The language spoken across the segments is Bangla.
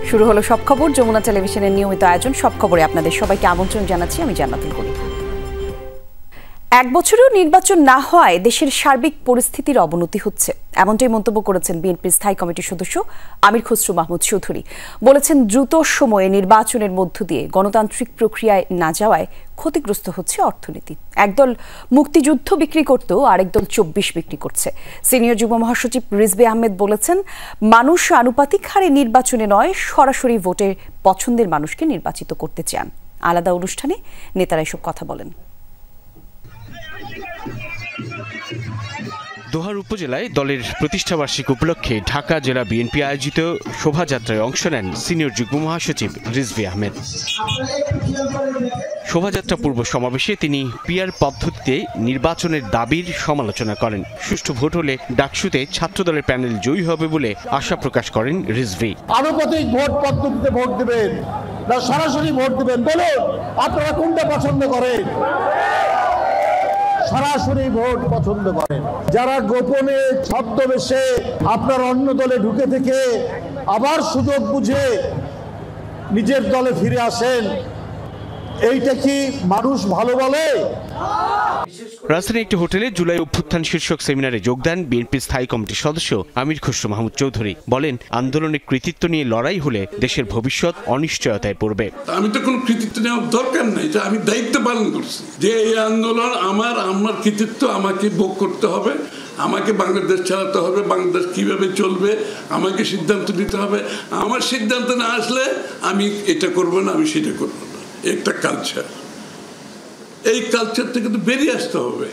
শুরু হলো সব খবর, যমুনা টেলিভিশনের নিয়মিত আয়োজন সব খবরে আপনাদের সবাইকে আমন্ত্রণ জানাচ্ছি আমি জান্নাতুল করি। এক বছরেও নির্বাচন না হওয়ায় দেশের সার্বিক পরিস্থিতির অবনতি হচ্ছে, এমনটাই মন্তব্য করেছেন বিএনপির স্থায়ী কমিটির সদস্য আমির খসরু মাহমুদ চৌধুরী। বলেছেন, দ্রুত সময়ে নির্বাচনের মধ্য দিয়ে গণতান্ত্রিক প্রক্রিয়ায় না যাওয়ায় ক্ষতিগ্রস্ত হচ্ছে অর্থনীতি। একদল মুক্তিযুদ্ধ বিক্রি করতেও আরেকদল ২৪ বিক্রি করছে। সিনিয়র যুগ্ম মহাসচিব রিজভী আহমেদ বলেছেন, মানুষ আনুপাতিক হারে নির্বাচনে নয়, সরাসরি ভোটে পছন্দের মানুষকে নির্বাচিত করতে চান। আলাদা অনুষ্ঠানে নেতারা এসব কথা বলেন। দোহার উপজেলায় দলের প্রতিষ্ঠাবার্ষিকী উপলক্ষে ঢাকা জেলা বিএনপি আয়োজিত শোভাযাত্রায় অংশ নেন সিনিয়র যুগ্ম মহাসচিব রিজভী আহমেদ। শোভাযাত্রা পূর্ব সমাবেশে তিনি পিআর পদ্ধতিতে নির্বাচনের দাবির সমালোচনা করেন। সুষ্ঠু ভোট হলে ডাকসুতে ছাত্রদলের প্যানেল জয়ী হবে বলে আশা প্রকাশ করেন রিজভী। আনুপাতিক ভোট পদ্ধতিতে ভোট দিবেন না সরাসরি ভোট দিবেন, বলুন আপনারা কোনটা পছন্দ করেন? সরাসরি ভোট পছন্দ করেন। যারা গোপনে ছদ্মবেশে আপনার অন্য দলে ঢুকে থেকে আবার সুযোগ বুঝে নিজের দলে ফিরে আসেন, এইটা কি মানুষ ভালো বলে? রাজধানীর একটি হোটেলে জুলাই অভ্যুত্থান শীর্ষক সেমিনারে যোগ দেন বিএনপির স্থায়ী কমিটির সদস্য আমির খসরু মাহমুদ চৌধুরী। বলেন, আন্দোলনের কৃতিত্ব নিয়ে লড়াই হলে দেশের ভবিষ্যৎ অনিশ্চয়তায় পড়বে। আমি তো কোনো কৃতিত্ব নেওয়ার দরকার নাই, যে আমি দায়িত্ব পালন করছি, যে এই আন্দোলন আমার কৃতিত্ব আমাকে ভোগ করতে হবে, আমাকে বাংলাদেশ চালাতে হবে, বাংলাদেশ কিভাবে চলবে আমাকে সিদ্ধান্ত নিতে হবে। আমার সিদ্ধান্ত না আসলে আমি এটা করব না, আমি সেটা করব না। একটা কালচার, এই কালচার থেকে তো বেরিয়ে আসতে হবে।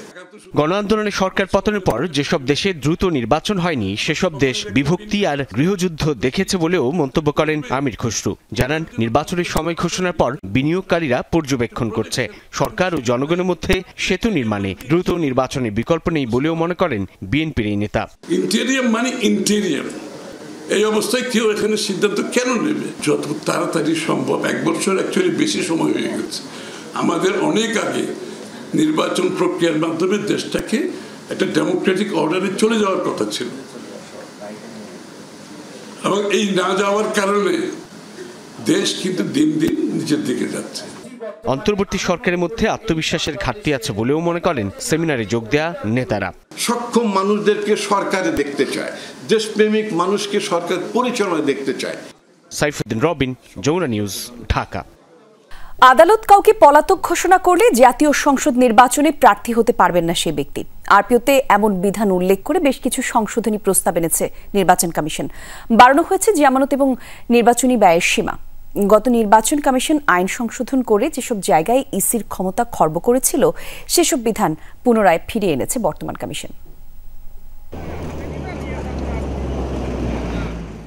গণ আন্দোলনে সরকার পতনের পর যেসব দেশে দ্রুত নির্বাচন হয়নি সেসব দেশ বিভক্তি আর গৃহযুদ্ধ দেখেছে বলেও মন্তব্য করেন আমির খসরু। জানান, নির্বাচনের সময় ঘোষণার পর বিনিয়োগকারীরা পর্যবেক্ষণ করছে। সরকার ও জনগণের মধ্যে সেতু নির্মাণে দ্রুত নির্বাচনের বিকল্প নেই বলেও মনে করেন বিএনপির এই নেতা। ইন্টেরিয়াম মানে ইন্টেরিয়াম, এই অবস্থায় কেউ এখানে সিদ্ধান্ত কেন নেবে? যত তাড়াতাড়ি সম্ভব, এক বছর অ্যাকচুয়ালি বেশি সময় হয়ে গেছে। আমাদের অনেক আগে নির্বাচন প্রক্রিয়ার মাধ্যমে দেশটাকে একটা ডেমোক্রেটিক অর্ডারে চলে যাওয়ার কথা ছিল, এবং এই না যাওয়ার কারণে দেশ কিন্তু দিন দিন নিচের দিকে যাচ্ছে। অন্তর্বর্তী সরকারের মধ্যে আত্মবিশ্বাসের ঘাটতি আছে বলেও মনে করেন সেমিনারে যোগ দেয়া নেতারা। সক্ষম মানুষদেরকে সরকারে দেখতে চায়, দেশপ্রেমিক মানুষকে সরকার পরিচালনায় দেখতে চায়। সাইফুদ্দিন রবিন, যমুনা নিউজ, ঢাকা। আদালত কাউকে পলাতক ঘোষণা করলে জাতীয় সংসদ নির্বাচনে প্রার্থী হতে পারবেন না সেই ব্যক্তি। আরপিওতে এমন বিধান উল্লেখ করে বেশ কিছু সংশোধনী প্রস্তাব এনেছে নির্বাচন কমিশন। বাড়ানো হয়েছে জামানত এবং নির্বাচনী ব্যয়ের সীমা। গত নির্বাচন কমিশন আইন সংশোধন করে যেসব জায়গায় ইসির ক্ষমতা খর্ব করেছিল সেসব বিধান পুনরায় ফিরিয়ে এনেছে বর্তমান কমিশন।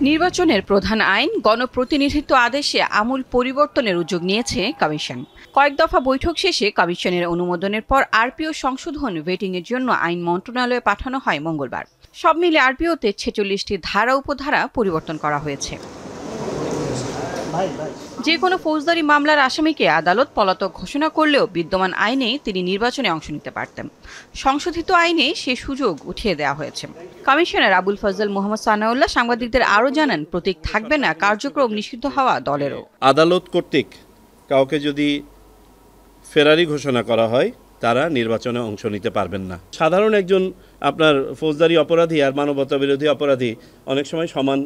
নির্বাচনের প্রধান আইন গণপ্রতিনিধিত্ব আদেশে আমূল পরিবর্তনের উদ্যোগ নিয়েছে কমিশন। কয়েক দফা বৈঠক শেষে কমিশনের অনুমোদনের পর আরপিও সংশোধন ভেটিংয়ের জন্য আইন মন্ত্রণালয়ে পাঠানো হয় মঙ্গলবার। সব মিলে আরপিওতে ৪৬টি ধারা উপধারা পরিবর্তন করা হয়েছে। যে কোনো ফৌজদারি মামলার আসামিকে আদালত পলাতক ঘোষণা করলেও বিদ্যমান আইনে তিনি নির্বাচনে অংশ নিতে পারতেন। সংশোধিত আইনে সে সুযোগ উঠিয়ে দেওয়া হয়েছে। কমিশনার আবুল ফজল মোহাম্মদ সানাউল্লাহ সাংবাদিকদের আরও জানান, প্রতীক থাকবে না, কার্যক্রম নিষিদ্ধ হওয়া দলেরও। আদালত কর্তৃক কাউকে যদি ফেরারি ঘোষণা করা হয় তারা নির্বাচনে অংশ নিতে পারবেন না। সাধারণ একজন আপনার ফৌজদারি অপরাধী আর মানবতা বিরোধী অপরাধী অনেক সময় সমান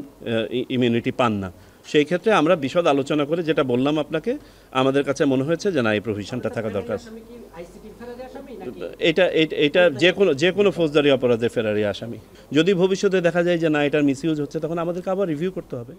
ইমিউনিটি পান না। সেই ক্ষেত্রে আমরা বিশদ আলোচনা করে যেটা বললাম আপনাকে, আমাদের কাছে মনে হয়েছে যে না, এই প্রভিশনটা থাকা দরকার। এটা যে কোনো ফৌজদারি অপরাধের ফেরারি আসামি। যদি ভবিষ্যতে দেখা যায় যে না, এটার মিসইউজ হচ্ছে, তখন আমাদেরকে আবার রিভিউ করতে হবে।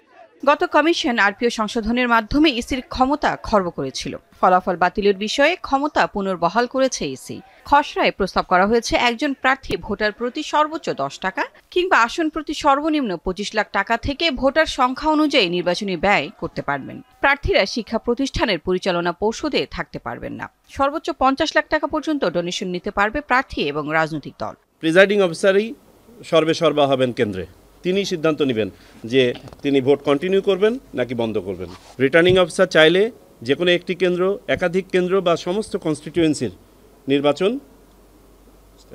গত কমিশন আরপিও সংশোধনের মাধ্যমে ইসির ক্ষমতা খর্ব করেছিল। ফলাফল বাতিলের বিষয়ে ক্ষমতা পুনর্বহাল করেছে ইসি। খসড়ায় প্রস্তাব করা হয়েছে, একজন প্রার্থী ভোটার প্রতি সর্বোচ্চ 10 টাকা কিংবা আসন প্রতি সর্বনিম্ন 25 লাখ টাকা থেকে ভোটার সংখ্যা অনুযায়ী নির্বাচনী ব্যয় করতে পারবেন। প্রার্থীরা শিক্ষা প্রতিষ্ঠানের পরিচালনা পর্ষদে থাকতে পারবেন না। সর্বোচ্চ 50 লাখ টাকা পর্যন্ত ডোনেশন নিতে পারবে প্রার্থী এবং রাজনৈতিক দল। প্রিজাইডিং অফিসারই সর্বেসর্বা হবেন কেন্দ্রে। তিনি সিদ্ধান্ত নেবেন যে তিনি ভোট কন্টিনিউ করবেন নাকি বন্ধ করবেন। রিটার্নিং অফিসার চাইলে যে কোনো একটি কেন্দ্র, একাধিক কেন্দ্র বা সমস্ত কনস্টিটিউয়েন্সির নির্বাচন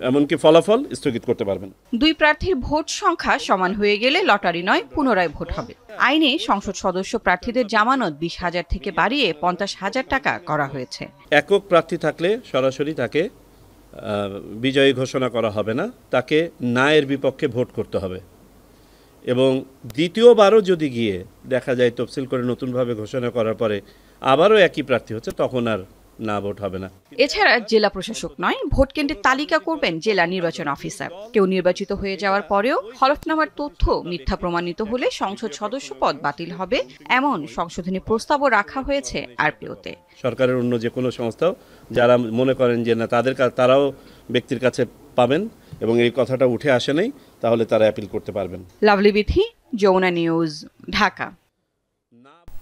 এমনকি ফলাফল স্থগিত করতে পারবেন। দুই প্রার্থীর ভোট সংখ্যা সমান হয়ে গেলে লটারি নয়, পুনরায় ভোট হবে। আইনে সংসদ সদস্য প্রার্থীদের জামানত 20,000 থেকে বাড়িয়ে 50,000 টাকা করা হয়েছে। একক প্রার্থী থাকলে সরাসরি তাকে বিজয়ী ঘোষণা করা হবে না, তাকে নায়ের বিপক্ষে ভোট করতে হবে এবং দ্বিতীয়বারও যদি গিয়ে দেখা যায় তফসিল করে নতুনভাবে ঘোষণা করার পরে আবারও একই প্রার্থী হচ্ছে, তখন আর না ভোট হবে না। এছাড়া জেলা প্রশাসক নয়, ভোট কেন্দ্রের তালিকা করবেন জেলা নির্বাচন অফিসার। কেউ নির্বাচিত হয়ে যাওয়ার পরেও হলফনামার তথ্য মিথ্যা প্রমাণিত হলে সংসদ সদস্য পদ বাতিল হবে, এমন সংশোধনী প্রস্তাবও রাখা হয়েছে আরপিওতে। সরকারের অন্য যে কোনো সংস্থাও যারা মনে করেন যে না তারাও ব্যক্তির কাছে পাবেন এবং এই কথাটা উঠে আসে নাই, তাহলে তারা অ্যাপিল করতে পারবেন। লাভলি বিথি, যমুনা নিউজ, ঢাকা।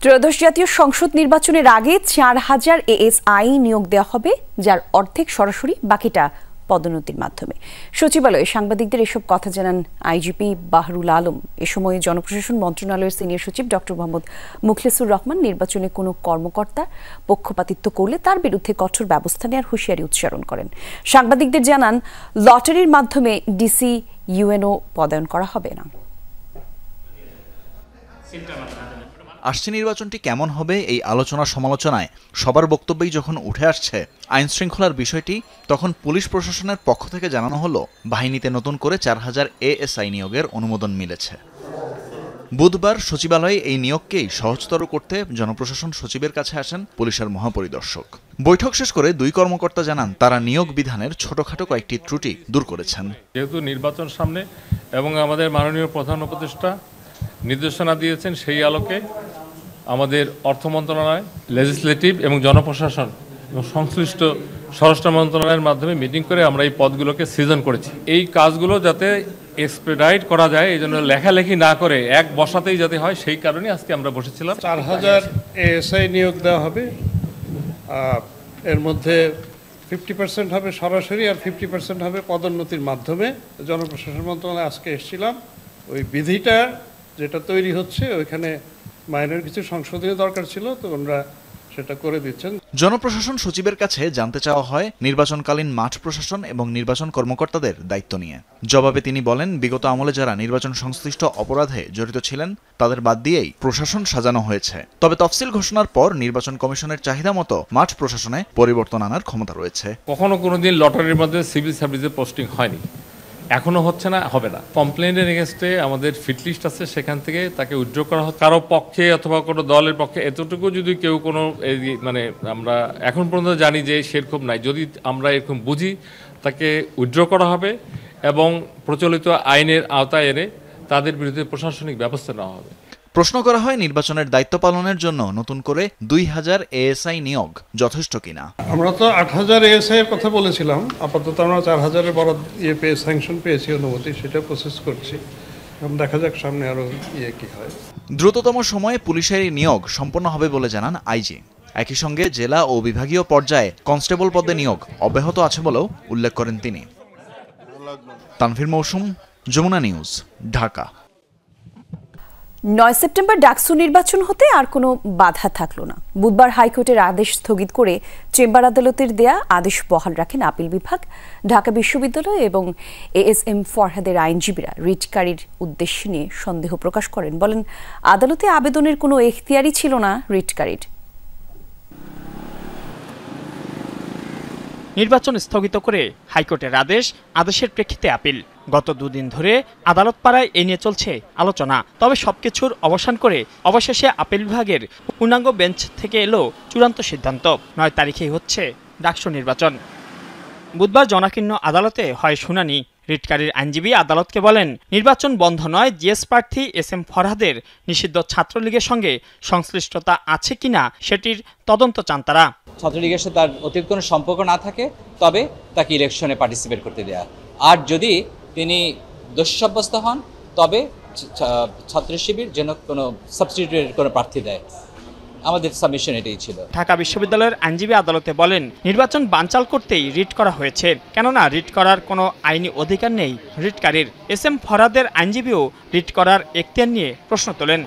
ত্রয়োদশ জাতীয় সংসদ নির্বাচনের আগে 4,000 এএসআই নিয়োগ দেওয়া হবে, যার অর্ধেক সরাসরি, বাকিটা পদোন্নতির মাধ্যমে। সচিবালয়ে সাংবাদিকদের এসব কথা জানান আইজিপি বাহরুল আলম। এ সময় জনপ্রশাসন মন্ত্রণালয়ের সিনিয়র সচিব ডক্টর মোহাম্মদ মুখলেসুর রহমান নির্বাচনে কোনো কর্মকর্তা পক্ষপাতিত্ব করলে তার বিরুদ্ধে কঠোর ব্যবস্থা নেওয়ার হুঁশিয়ারি উচ্চারণ করেন। সাংবাদিকদের জানান, লটারির মাধ্যমে ডিসি ইউএনও পদায়ন করা হবে না। আসছে নির্বাচনটি কেমন হবে এই আলোচনা সমালোচনায় সবার বক্তব্যেই যখন উঠে আসছে আইন শৃঙ্খলার বিষয়টি, তখন পুলিশ প্রশাসনের পক্ষ থেকে জানানো হলো বাহিনীতে নতুন করে 4,000 এএসআই নিয়োগের অনুমোদন মিলেছে। বুধবার সচিবালয়ে এই নিয়োগকেই সহজতর করতে জনপ্রশাসন সচিবের কাছে আসেন পুলিশের মহাপরিদর্শক। বৈঠক শেষ করে দুই কর্মকর্তা জানান তারা নিয়োগ বিধানের ছোটখাটো কয়েকটি ত্রুটি দূর করেছেন। যেহেতু নির্বাচন সামনে এবং আমাদের মাননীয় প্রধান উপদেষ্টা নির্দেশনা দিয়েছেন, সেই আলোকে আমাদের অর্থ মন্ত্রণালয়, লেজিসলেটিভ এবং জনপ্রশাসন এবং সংশ্লিষ্ট স্বরাষ্ট্র মন্ত্রণালয়ের মাধ্যমে মিটিং করে আমরা এই পদগুলোকে সৃজন করেছি। এই কাজগুলো যাতে এক্সপেডাইট করা যায়, এই জন্য লেখালেখি না করে এক বসাতেই যাতে হয়, সেই কারণে আজকে আমরা বসেছিলাম। 4,000 এএসআই নিয়োগ দেওয়া হবে। এর মধ্যে 50% হবে সরাসরি আর 50% হবে পদোন্নতির মাধ্যমে। জনপ্রশাসন মন্ত্রণালয়ে আজকে এসেছিলাম, ওই বিধিটা যেটা তৈরি হচ্ছে ওইখানে মাইনর কিছু সংশোধনী দরকার ছিল, তো আমরা সেটা করে দিচ্ছেন। জনপ্রশাসন সচিবের কাছে জানতে চাওয়া হয় নির্বাচনকালীন মাঠ প্রশাসন এবং নির্বাচন কর্মকর্তাদের দায়িত্ব নিয়ে। জবাবে তিনি বলেন, বিগত আমলে যারা নির্বাচন সংশ্লিষ্ট অপরাধে জড়িত ছিলেন তাদের বাদ দিয়েই প্রশাসন সাজানো হয়েছে। তবে তফসিল ঘোষণার পর নির্বাচন কমিশনের চাহিদা মতো মাঠ প্রশাসনে পরিবর্তন আনার ক্ষমতা রয়েছে। কখনো কোনোদিন লটারির মধ্যে সিভিল সার্ভিসে পোস্টিং হয়নি, এখনো হচ্ছে না, হবে না। কমপ্লেনের এগেনস্টে আমাদের ফিট লিস্ট আছে, সেখান থেকে তাকে উইথড্র করা হচ্ছে। কারো পক্ষে অথবা কোনো দলের পক্ষে এতটুকু যদি কেউ কোনো মানে আমরা এখন পর্যন্ত জানি যে সেরকম নাই, যদি আমরা এরকম বুঝি তাকে উইথড্র করা হবে এবং প্রচলিত আইনের আওতায় এনে তাদের বিরুদ্ধে প্রশাসনিক ব্যবস্থা নেওয়া হবে। প্রশ্ন করা হয় নির্বাচনের দায়িত্ব পালনের জন্য নতুন করে 2,000 এএসআই নিয়োগ যথেষ্ট কিনা। আমরা তো 8,000 এএসআই এর কথা বলেছিলাম, আপাতত আমরা 4,000-এর বড় স্যাংশন পেয়েছি, অনুমতি, সেটা প্রসেস করছি। দেখা যাক সামনে আরো কি হয়। দ্রুততম সময়ে পুলিশের নিয়োগ সম্পন্ন হবে বলে জানান আইজি। একই সঙ্গে জেলা ও বিভাগীয় পর্যায়ে কনস্টেবল পদে নিয়োগ অব্যাহত আছে বলেও উল্লেখ করেন তিনি। তানভীর মৌসুম, যমুনা নিউজ, ঢাকা। 9 সেপ্টেম্বর ডাকসু নির্বাচন হতে আর কোনো বাধা থাকলো না। বুধবার হাইকোর্টের আদেশ স্থগিত করে চেম্বার আদালতের দেয়া আদেশ বহাল রাখেন আপিল বিভাগ। ঢাকা বিশ্ববিদ্যালয় এবং এএসএম ফরহাদের আইনজীবীরা রিটকারীর উদ্দেশ্য নিয়ে সন্দেহ প্রকাশ করেন। বলেন, আদালতে আবেদনের কোনো এখতিয়ারই ছিল না রিটকারীর। নির্বাচন স্থগিত করে হাইকোর্টের আদেশের প্রেক্ষিতে আপিল। গত দুদিন ধরে আদালত পাড়ায় এ নিয়ে চলছে আলোচনা। তবে সবকিছুর অবসান করে অবশেষে আপিল বিভাগের পূর্ণাঙ্গ বেঞ্চ থেকে এলো চূড়ান্ত সিদ্ধান্ত। 9 তারিখেই হচ্ছে ডাকসু নির্বাচন। বুধবার জনাকীর্ণ আদালতে হয় শুনানি। রিটকারীর আইনজীবী আদালতকে বলেন, নির্বাচন বন্ধ নয়, জিএস প্রার্থী এসএম ফরহাদের নিষিদ্ধ ছাত্রলীগের সঙ্গে সংশ্লিষ্টতা আছে কিনা সেটির তদন্ত চান তারা। ছাত্রলীগের সাথে তার অতিরিক্ত কোনো সম্পর্ক না থাকে তবে তাকে ইলেকশনে পার্টিসিপেট করতে দেয়া, আর যদি তিনি দোষী সাব্যস্ত হন তবে ছাত্র শিবির যেন কোনো সাবস্টিটিউটেড কোনো প্রার্থী দেয়। আমাদের সাবমিশন এটাই ছিল। ঢাকা বিশ্ববিদ্যালয়ের আইনজীবী আদালতে বলেন, নির্বাচন বানচাল করতেই রিট করা হয়েছে, কেননা রিট করার কোনো আইনি অধিকার নেই রিটকারীর। এসএম ফরহাদের আইনজীবীও রিট করার এখতিয়ার নিয়ে প্রশ্ন তোলেন।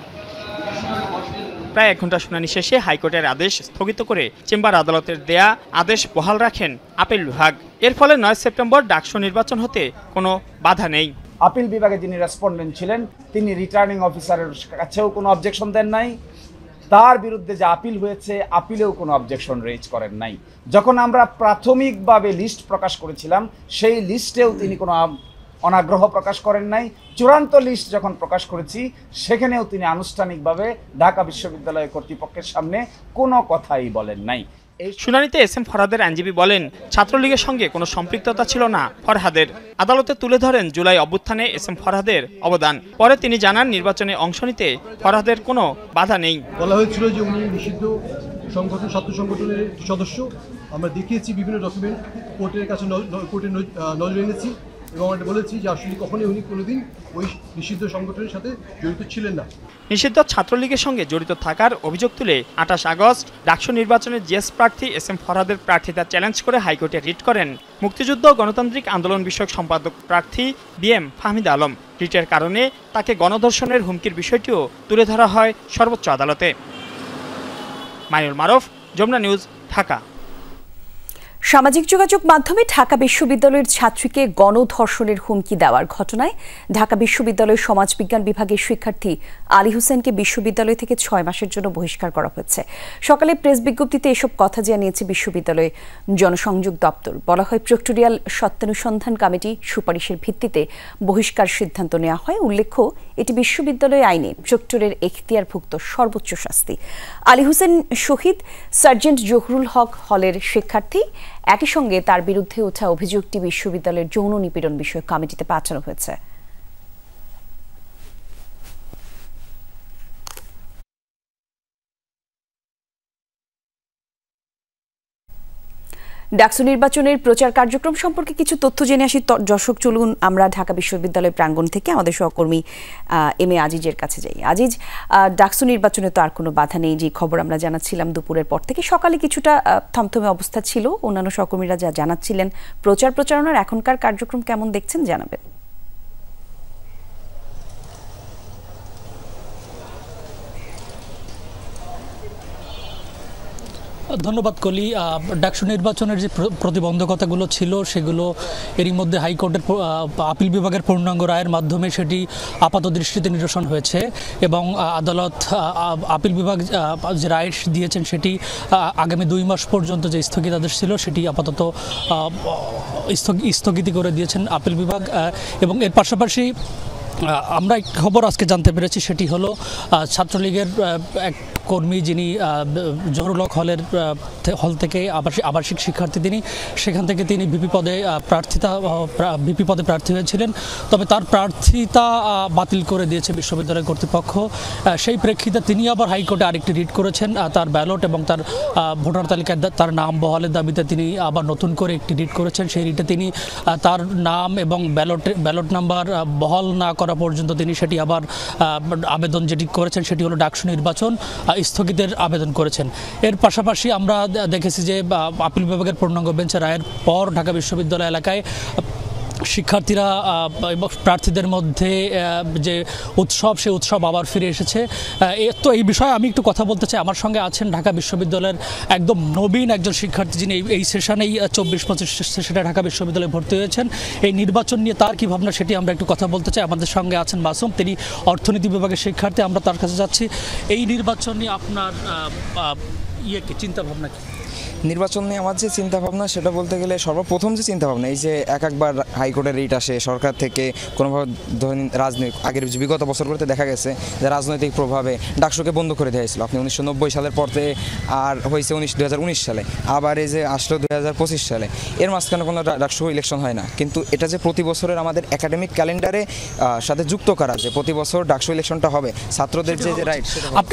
প্রায় 1 ঘন্টা শুনানি শেষে হাইকোর্টের আদেশ স্থগিত করে চেম্বার আদালতের দেয়া আদেশ বহাল রাখেন আপিল বিভাগ। এর ফলে 9 সেপ্টেম্বর ডাকসু নির্বাচন হতে কোনো বাধা নেই। আপিল বিভাগে যিনি রেসপন্ডেন্ট ছিলেন তিনি রিটার্নিং অফিসারের কাছেও কোনো অবজেকশন দেন নাই, তার বিরুদ্ধে যে আপিল হয়েছে আপিলেও কোনো অবজেকশন রেজ করেন নাই। যখন আমরা প্রাথমিকভাবে লিস্ট প্রকাশ করেছিলাম সেই লিস্টেও তিনি কোনো অনাগ্রহ প্রকাশ করেন নাই। চূড়ান্ত লিস্ট যখন প্রকাশ করেছি সেখানেও তিনি আনুষ্ঠানিকভাবে ঢাকা বিশ্ববিদ্যালয় কর্তৃপক্ষের সামনে কোনো কথাই বলেন নাই। শুনানিতে এসএম ফরহাদের আইনজীবী বলেন, ছাত্রলীগের সঙ্গে কোনো সম্পৃক্ততা ছিল না ফরহাদের। আদালতে তুলে ধরেন জুলাই অভ্যুত্থানে এসএম ফরহাদের অবদান। পরে তিনি জানান, নির্বাচনে অংশ নিতে ফরহাদের কোনো বাধা নেই। বলা হয়েছিল যে উনি নিষিদ্ধ সংগঠন ছাত্র সংগঠনের সদস্য। আমরা দেখিয়েছি বিভিন্ন ডকুমেন্ট কোর্টের কাছে, কোর্টের নজরে এনেছি এবং আমরা বলেছি যে আসলে কখনোই উনি কোনোদিন ওই নিষিদ্ধ সংগঠনের সাথে জড়িত ছিলেন না। নিষিদ্ধ ছাত্রলীগের সঙ্গে জড়িত থাকার অভিযোগ তুলে 28 আগস্ট ডাকসু নির্বাচনে জিএস প্রার্থী এসএম ফরহাদের প্রার্থিতা চ্যালেঞ্জ করে হাইকোর্টে রিট করেন মুক্তিযুদ্ধ গণতান্ত্রিক আন্দোলন বিষয়ক সম্পাদক প্রার্থী বিএম ফাহমিদ আলম। রিটের কারণে তাকে গণধর্ষণের হুমকির বিষয়টিও তুলে ধরা হয় সর্বোচ্চ আদালতে। মাইনুল মারুফ, যমুনা নিউজ, ঢাকা। সামাজিক যোগাযোগ মাধ্যমে ঢাকা বিশ্ববিদ্যালয়ের ছাত্রীকে গণধর্ষণের হুমকি দেওয়ার ঘটনায় ঢাকা বিশ্ববিদ্যালয়ের সমাজবিজ্ঞান বিভাগের শিক্ষার্থী আলী হোসেনকে বিশ্ববিদ্যালয় থেকে 6 মাসের জন্য বহিষ্কার করা হয়েছে। সকালে প্রেস বিজ্ঞপ্তিতে এসব কথা জানিয়েছে বিশ্ববিদ্যালয়ের জনসংযোগ দপ্তর। বলা হয়, প্রক্টোরিয়াল সত্যানুসন্ধান কমিটি সুপারিশের ভিত্তিতে বহিষ্কার সিদ্ধান্ত নেওয়া হয়। উল্লেখ্য, এটি বিশ্ববিদ্যালয় আইনে প্রক্টরের এখতিয়ারভুক্ত সর্বোচ্চ শাস্তি। আলী হোসেন শহীদ সার্জেন্ট জহুরুল হক হলের শিক্ষার্থী। একই সঙ্গে তার বিরুদ্ধে ওঠা অভিযোগটি বিশ্ববিদ্যালয়ের যৌন নিপীড়ন বিষয়ক কমিটিতে পাঠানো হয়েছে। ডাকসু নির্বাচনের প্রচার কার্যক্রম সম্পর্কে কিছু তথ্য জেনে আসি। দর্শক, চলুন আমরা ঢাকা বিশ্ববিদ্যালয় প্রাঙ্গণ থেকে আমাদের সহকর্মী এম এ আজিজের কাছে যাই। আজিজ, ডাকসু নির্বাচনে তো আর কোনো বাধা নেই, যে খবর আমরা জানাচ্ছিলাম দুপুরের পর থেকে। সকালে কিছুটা থমথমে অবস্থা ছিল, অন্যান্য সহকর্মীরা যা জানাচ্ছিলেন। প্রচারণার এখনকার কার্যক্রম কেমন দেখছেন, জানাবেন। ধন্যবাদ কলি। ডাকসু নির্বাচনের যে প্রতিবন্ধকতাগুলো ছিল সেগুলো এরই মধ্যে হাইকোর্টের আপিল বিভাগের পূর্ণাঙ্গ রায়ের মাধ্যমে সেটি আপাত দৃষ্টিতে নিরসন হয়েছে এবং আদালত আপিল বিভাগ যে রায় দিয়েছেন সেটি আগামী 2 মাস পর্যন্ত যে স্থগিতাদেশ ছিল সেটি আপাতত স্থগিত করে দিয়েছেন আপিল বিভাগ। এবং এর পাশাপাশি আমরা এক খবর আজকে জানতে পেরেছি, সেটি হলো ছাত্রলীগের এক কর্মী যিনি জহুরুল হক হল থেকে আবাসিক শিক্ষার্থী, তিনি সেখান থেকে তিনি ভিপি পদে প্রার্থী হয়েছিলেন। তবে তার প্রার্থিতা বাতিল করে দিয়েছে বিশ্ববিদ্যালয় কর্তৃপক্ষ। সেই প্রেক্ষিতে তিনি আবার হাইকোর্টে আরেকটি রিট করেছেন। তার ব্যালট এবং তার ভোটার তালিকায় তার নাম বহালের দাবিতে তিনি আবার নতুন করে একটি রিট করেছেন। সেই রিটে তিনি তার নাম এবং ব্যালট নাম্বার বহাল না করা পর্যন্ত তিনি সেটি আবার আবেদন যেটি করেছেন সেটি হলো ডাকসু নির্বাচন স্থগিতের আবেদন করেছেন। এর পাশাপাশি আমরা দেখেছি যে আপিল বিভাগের পূর্ণাঙ্গ বেঞ্চের রায়ের পর ঢাকা বিশ্ববিদ্যালয় এলাকায় শিক্ষার্থীরা প্রার্থীদের মধ্যে যে উৎসব, সেই উৎসব আবার ফিরে এসেছে। তো এই বিষয়ে আমি একটু কথা বলতে চাই। আমার সঙ্গে আছেন ঢাকা বিশ্ববিদ্যালয়ের একদম নবীন একজন শিক্ষার্থী, যিনি এই সেশনেই 24-25 সেশনে ঢাকা বিশ্ববিদ্যালয়ে ভর্তি হয়েছেন। এই নির্বাচন নিয়ে তার কী ভাবনা সেটি আমরা একটু কথা বলতে চাই। আমাদের সঙ্গে আছেন মাসুম, তিনি অর্থনীতি বিভাগের শিক্ষার্থী। আমরা তার কাছে যাচ্ছি। এই নির্বাচন নিয়ে আপনার কি চিন্তাভাবনা কি? নির্বাচন নিয়ে আমার যে চিন্তাভাবনা সেটা বলতে গেলে সর্বপ্রথম যে চিন্তাভাবনা, এই যে একবার হাইকোর্টের রিট আসে সরকার থেকে কোনোভাবে রাজনৈতিক আগের বিগত বছরগুলোতে দেখা গেছে যে রাজনৈতিক প্রভাবে ডাকসুকে বন্ধ করে দেওয়া হয়েছিল। আপনি 1990 সালের পর থেকে আর হয়েছে 2019 সালে, আবার এই যে আসলো 2025 সালে। এর মাঝখানে কোনো ডাকসু ইলেকশন হয় না, কিন্তু এটা যে প্রতি বছরের আমাদের একাডেমিক ক্যালেন্ডারে সাথে যুক্ত করা, যে প্রতি বছর ডাকসু ইলেকশনটা হবে, ছাত্রদের যে রাইট।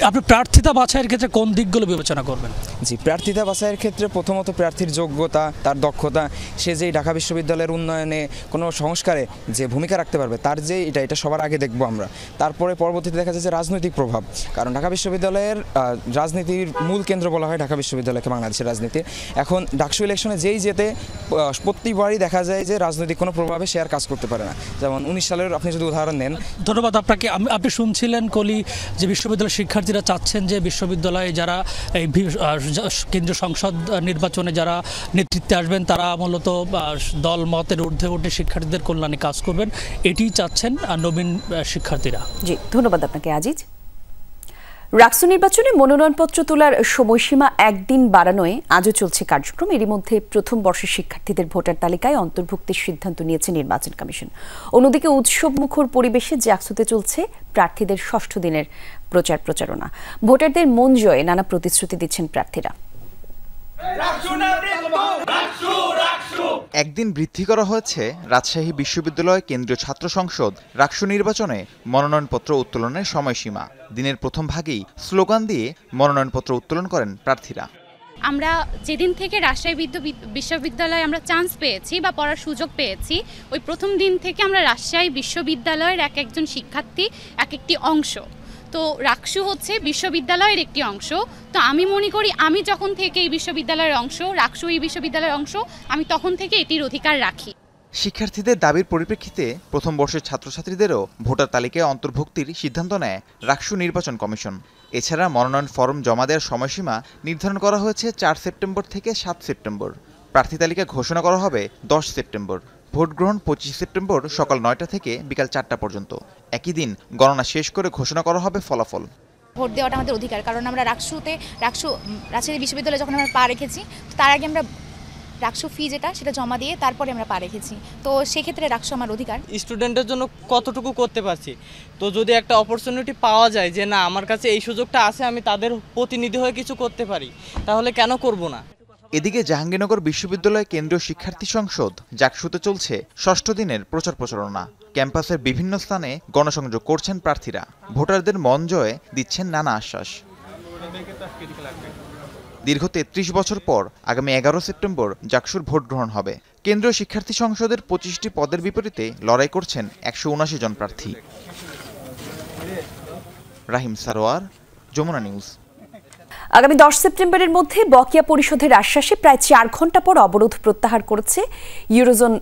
আপনি প্রার্থিতা বাছাইয়ের ক্ষেত্রে কোন দিকগুলো বিবেচনা করবেন? জি, প্রার্থিতা বাছাইয়ের ক্ষেত্রে ক্ষেত্রে প্রথমত প্রার্থীর যোগ্যতা, তার দক্ষতা, সে যেই ঢাকা বিশ্ববিদ্যালয়ের উন্নয়নে কোনো সংস্কারে যে ভূমিকা রাখতে পারবে, তার যে এটা সবার আগে দেখবো আমরা। তারপরে পরবর্তীতে দেখা যাচ্ছে রাজনৈতিক প্রভাব, কারণ ঢাকা বিশ্ববিদ্যালয়ের রাজনীতির মূল কেন্দ্র বলা হয় ঢাকা বিশ্ববিদ্যালয়কে বাংলাদেশের রাজনীতির। এখন ডাকসু ইলেকশনে যেই যেতে প্রতিবারই দেখা যায় যে রাজনৈতিক কোনো প্রভাবে সে আর কাজ করতে পারে না। যেমন 19 সালের আপনি যদি উদাহরণ নেন। ধন্যবাদ আপনাকে। আপনি শুনছিলেন কলি যে বিশ্ববিদ্যালয়ের শিক্ষার্থীরা চাচ্ছেন যে বিশ্ববিদ্যালয়ে যারা এই কেন্দ্রীয় সংসদ নির্বাচনে যারা নেতৃত্বে আসবেন তারা মূলত দল মতের ঊর্ধ্বে উঠে শিক্ষার্থীদের কল্যাণে কাজ করবেন, এটি চাচ্ছেন নবীন শিক্ষার্থীরা। জি, ধন্যবাদ আপনাকে আজিজ। রাকসু নির্বাচনে মনোনয়নপত্র তোলার সময়সীমা একদিন বাড়ানোয় আজও চলছে কার্যক্রম। এরই মধ্যে প্রথম বর্ষের শিক্ষার্থীদের ভোটার তালিকায় অন্তর্ভুক্তির সিদ্ধান্ত নিয়েছে নির্বাচন কমিশন। অন্যদিকে উৎসবমুখর পরিবেশে জাকসুতে চলছে প্রার্থীদের 6ষ্ঠ দিনের প্রচারণা। ভোটারদের মন জয়ে নানা প্রতিশ্রুতি দিচ্ছেন প্রার্থীরা। একদিন বৃদ্ধি করা হয়েছে রাজশাহী বিশ্ববিদ্যালয় কেন্দ্রীয় ছাত্র সংসদ রাকসু নির্বাচনে মনোনয়নপত্র উত্তোলনের সময়সীমা। দিনের প্রথম ভাগেই স্লোগান দিয়ে মনোনয়নপত্র উত্তোলন করেন প্রার্থীরা। আমরা যেদিন থেকে রাজশাহী বিশ্ববিদ্যালয়ে আমরা চান্স পেয়েছি বা পড়ার সুযোগ পেয়েছি, ওই প্রথম দিন থেকে আমরা রাজশাহী বিশ্ববিদ্যালয়ের একজন শিক্ষার্থী, এক একটি অংশ। তো রাকসু হচ্ছে বিশ্ববিদ্যালয়ের একটি অংশ। তো আমি মনে করি আমি যখন থেকে এই বিশ্ববিদ্যালয়ের অংশ, রাকসু এই বিশ্ববিদ্যালয়ের অংশ, আমি তখন থেকে এটির অধিকার রাখি। শিক্ষার্থীদের দাবির পরিপ্রেক্ষিতে প্রথম বর্ষের ছাত্রছাত্রীদেরও ভোটার তালিকায় অন্তর্ভুক্তির সিদ্ধান্ত নেয় রাকসু নির্বাচন কমিশন। এছাড়া মনোনয়ন ফরম জমা দেওয়ার সময়সীমা নির্ধারণ করা হয়েছে 4 সেপ্টেম্বর থেকে 7 সেপ্টেম্বর। প্রার্থী তালিকা ঘোষণা করা হবে 10 সেপ্টেম্বর। ভোট গ্রহণ 25 সেপ্টেম্বর সকাল 9টা থেকে বিকাল 4টা পর্যন্ত। একই দিন গণনা শেষ করে ঘোষণা করা হবে ফলাফল। ভোট দেওয়াটা আমাদের অধিকার, কারণ আমরা রাজশাহী বিশ্ববিদ্যালয়ে যখন আমরা পা রেখেছি, তার আগে আমরা রাকসু ফি সেটা জমা দিয়ে তারপরে আমরা পা রেখেছি। তো সেক্ষেত্রে রাকসু আমার অধিকার। স্টুডেন্টের জন্য কতটুকু করতে পারছি, তো যদি একটা অপরচুনিটি পাওয়া যায় যে না আমার কাছে এই সুযোগটা আছে, আমি তাদের প্রতিনিধি হয়ে কিছু করতে পারি, তাহলে কেন করব না। এদিকে জাহাঙ্গীরনগর বিশ্ববিদ্যালয় কেন্দ্রীয় শিক্ষার্থী সংসদ জাকসুতে চলছে 6ষ্ঠ দিনের প্রচারণা। ক্যাম্পাসের বিভিন্ন স্থানে গণসংযোগ করছেন প্রার্থীরা। ভোটারদের মন জয়ে দিচ্ছেন নানা আশ্বাস। দীর্ঘ 33 বছর পর আগামী 11 সেপ্টেম্বর জাকসুর ভোট গ্রহণ হবে। কেন্দ্রীয় শিক্ষার্থী সংসদের 25টি পদের বিপরীতে লড়াই করছেন 179 জন প্রার্থী। রাহিম সারোয়ার, যমুনা নিউজ। আগামী 10 সেপ্টেম্বরের মধ্যে বকেয়া পরিশোধের আশ্বাসে প্রায় 4 ঘন্টা পর অবরোধ প্রত্যাহার করেছে ইউরোজোন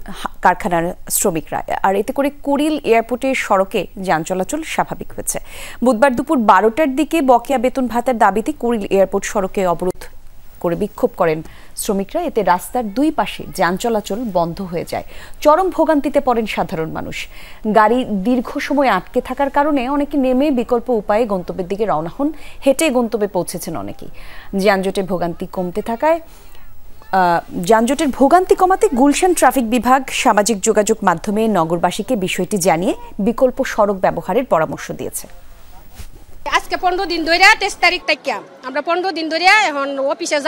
কারখানার শ্রমিকরা। আর এতে করে কুড়িল এয়ারপোর্টের সড়কে যান চলাচল স্বাভাবিক হয়েছে। বুধবার দুপুর 12টার দিকে বকেয়া বেতন ভাতার দাবিতে কুড়িল এয়ারপোর্ট সড়কে অবরোধ করে বিক্ষোভ করেন শ্রমিকরা। এতে রাস্তার দুই পাশে যান চলাচল বন্ধ হয়ে যায়। চরম ভোগান্তিতে পড়েন সাধারণ মানুষ। গাড়ি দীর্ঘ সময় আটকে থাকার কারণে অনেকে নেমে বিকল্প উপায়ে গন্তব্যের দিকে রওনা হন। হেঁটে গন্তব্যে পৌঁছেছেন অনেকেই। যানজটের ভোগান্তি কমাতে গুলশান ট্রাফিক বিভাগ সামাজিক যোগাযোগ মাধ্যমে নগরবাসীকে বিষয়টি জানিয়ে বিকল্প সড়ক ব্যবহারের পরামর্শ দিয়েছে। আজকে 15 দিন ধরে 23 তারিখ থেকে আমরা 15 দিন ধরে এখন অফিসে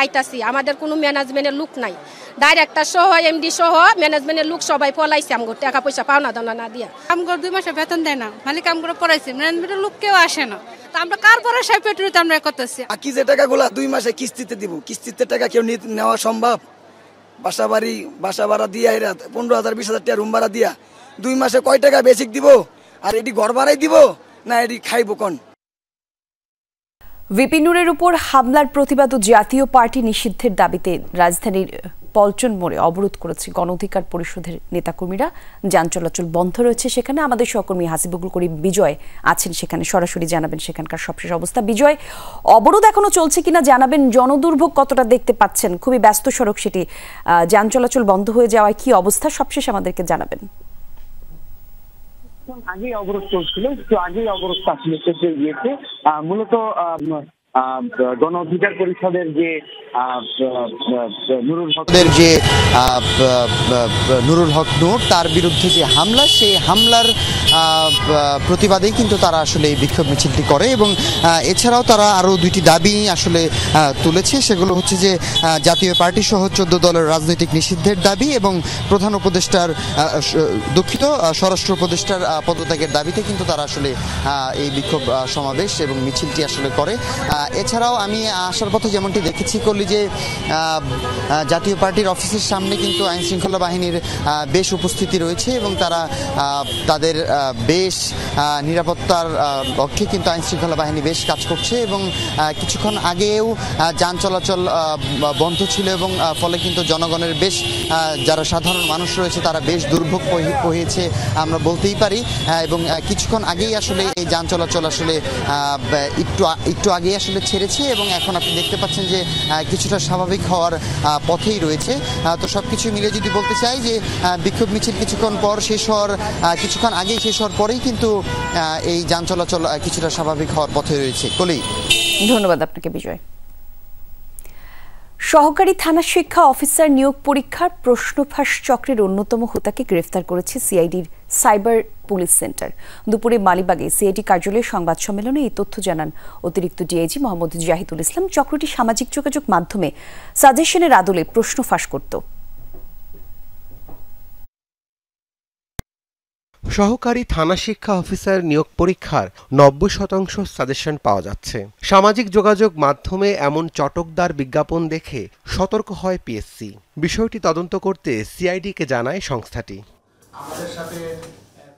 আইতাছি। আমাদের কোনো ম্যানেজমেন্টের লোক নাই। ডাইরেক্টর সহ এমডি সহ ম্যানেজমেন্টের লোক সবাই পলাইছে। আমগো টাকা পয়সা পাওনা দানা না দিয়া আমগো 2 মাসে বেতন দেয় না, মালিক আমগো পড়াইছে, ম্যানেজমেন্টের লোক কেউ আসে না। তো আমরা কার পরে সাই পেট্রোতে আমরা করতেছি। বাকি যে টাকাগুলো 2 মাসে কিস্তিতে দিব, কিস্তিতে টাকা কেউ নেওয়া সম্ভব? বাসা ভাড়া দিয়া 15,000 20,000 টাকা রুম ভাড়া দিয়া 2 মাসে কয় টাকা বেসিক দিব? আর এটি ঘর ভাড়াই দিব না এটি খাইব কোন? ভিপি নূরের উপর হামলার প্রতিবাদ ও জাতীয় পার্টি নিষিদ্ধের দাবিতে রাজধানীর পল্টন মোড়ে অবরোধ করেছে গণ অধিকার পরিষদের নেতাকর্মীরা। যান চলাচল বন্ধ রয়েছে সেখানে। আমাদের সহকর্মী হাসিবুল করিম বিজয় আছেন সেখানে, সরাসরি জানাবেন সেখানকার সবশেষ অবস্থা। বিজয়, অবরোধ এখনো চলছে কিনা জানাবেন, জনদুর্ভোগ কতটা দেখতে পাচ্ছেন? খুবই ব্যস্ত সড়ক সেটি, যান চলাচল বন্ধ হয়ে যাওয়ায় কি অবস্থা সবশেষ আমাদেরকে জানাবেন। আগেই অবরোধ চলছিল, একটু আগেই অবরোধটা আসলে শেষ হয়ে গিয়েছে। মূলত গণ অধিকার পরিষদের যে নুরুল হক নূর তার বিরুদ্ধে যে হামলা, সেই হামলার প্রতিবাদেই কিন্তু তারা আসলে এই বিক্ষোভ মিছিলটি করে। এবং এছাড়াও তারা আরও 2টি দাবি আসলে তুলেছে। সেগুলো হচ্ছে যে জাতীয় পার্টি সহ 14 দলের রাজনৈতিক নিষিদ্ধের দাবি এবং প্রধান উপদেষ্টার স্বরাষ্ট্র উপদেষ্টার পদত্যাগের দাবিতে কিন্তু তারা আসলে এই বিক্ষোভ সমাবেশ এবং মিছিলটি আসলে করে। এছাড়াও আমি আসার পথে যেমনটি দেখেছি করলি যে জাতীয় পার্টির অফিসের সামনে কিন্তু আইনশৃঙ্খলা বাহিনীর বেশ উপস্থিতি রয়েছে এবং তারা তাদের বেশ নিরাপত্তার পক্ষে কিন্তু আইনশৃঙ্খলা বাহিনী বেশ কাজ করছে এবং কিছুক্ষণ আগেও যান চলাচল বন্ধ ছিল এবং ফলে কিন্তু জনগণের বেশ যারা সাধারণ মানুষ রয়েছে তারা বেশ দুর্ভোগ পোহাচ্ছে আমরা বলতেই পারি এবং কিছুক্ষণ আগেই আসলে এই যান চলাচল আসলে একটু আগেই আসলে ছেড়েছে এবং এখন আপনি দেখতে পাচ্ছেন যে কিছুটা স্বাভাবিক হওয়ার পথেই রয়েছে। তো সব কিছু মিলে যদি বলতে চাই যে বিক্ষোভ মিছিল কিছুক্ষণ পর শেষ হওয়ার কিছুক্ষণ আগেই শেষ হওয়ার পরেই কিন্তু এই যান চলাচল কিছুটা স্বাভাবিক হওয়ার পথে রয়েছে। কলি, ধন্যবাদ আপনাকে বিজয়। সহকারী থানা শিক্ষা অফিসার নিয়োগ পরীক্ষার প্রশ্নফাঁস চক্রের অন্যতম হোতাকে গ্রেফতার করেছে সিআইডির সাইবার পুলিশ সেন্টার। দুপুরে মালিবাগে সিআইডি কার্যালয়ে সংবাদ সম্মেলনে এই তথ্য জানান অতিরিক্ত ডিআইজি মোহাম্মদ জাহিদুল ইসলাম। চক্রটি সামাজিক যোগাযোগ মাধ্যমে সাজেশনের আদলে প্রশ্ন ফাঁস করত। সহকারী থানা শিক্ষা অফিসার নিয়োগ পরীক্ষার 90% সাজেশন পাওয়া যাচ্ছে। সামাজিক যোগাযোগ মাধ্যমে এমন চটকদার বিজ্ঞাপন দেখে সতর্ক হয় পিএসসি। বিষয়টি তদন্ত করতে সিআইডিকে জানায় সংস্থাটি।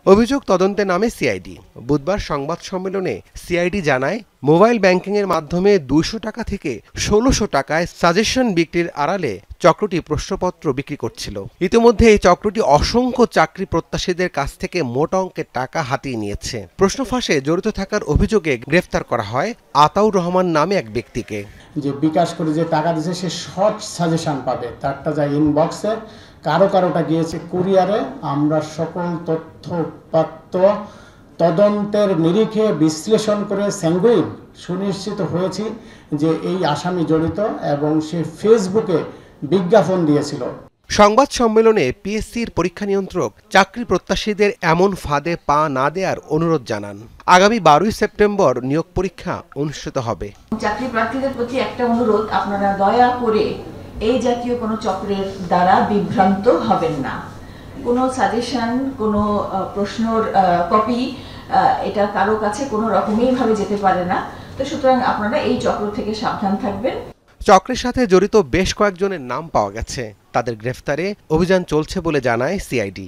অভিযোগ তদন্তে নামে সিআইডি। বুধবার সংবাদ সম্মেলনে সিআইডি জানায় মোবাইল ব্যাংকিংয়ের মাধ্যমে 200 টাকা থেকে 1600 টাকায় সাজেশন বিক্রির আড়ালে চক্রটি প্রশ্নপত্র বিক্রি করছিল। ইতিমধ্যে এই চক্রটি অসংখ্য চাকরি প্রত্যাশীদের কাছ থেকে মোটা অঙ্কের টাকা হাতিয়ে নিয়েছে। প্রশ্ন ফাঁসে জড়িত থাকার অভিযোগে গ্রেফতার করা হয় আতাউর রহমান নামে এক ব্যক্তিকে। যে বিকাশ করে যে টাকা দিয়েছে সে শর্ট সাজেশন পাবে, তারটা যায় ইনবক্সে, কারোটা গিয়েছে কুরিয়ারে। আমরা সকল তথ্যপাত্র তদন্তের নিরিখে বিশ্লেষণ করে স্যাঙ্গুইন সুনিশ্চিত হয়েছি যে এই আসামি জড়িত এবং সে ফেসবুকে বিজ্ঞাপন দিয়েছিল। সংবাদ সম্মেলনে পিএসসির পরীক্ষা নিয়ন্ত্রক চাকরি প্রত্যাশীদের এমন ফাঁদে পা না দেওয়ার অনুরোধ জানান। আগামী 12 সেপ্টেম্বর নিয়োগ পরীক্ষা অনুষ্ঠিত হবে। চাকরি প্রার্থীদের প্রতি একটা অনুরোধ, আপনারা দয়া করে এই জাতীয় কোনো চক্রের দ্বারা বিভ্রান্ত হবেন না। কোনো সাজেশন, কোনো প্রশ্নর কপি এটা কারো কাছে কোনো রকমই ভাবে যেতে পারে না। তো সুতরাং আপনারা এই চক্র থেকে সাবধান থাকবেন। চক্রের সাথে জড়িত বেশ কয়েকজনের নাম পাওয়া গেছে। তাদের গ্রেফতারে অভিযান চলছে বলে জানায় সিআইডি।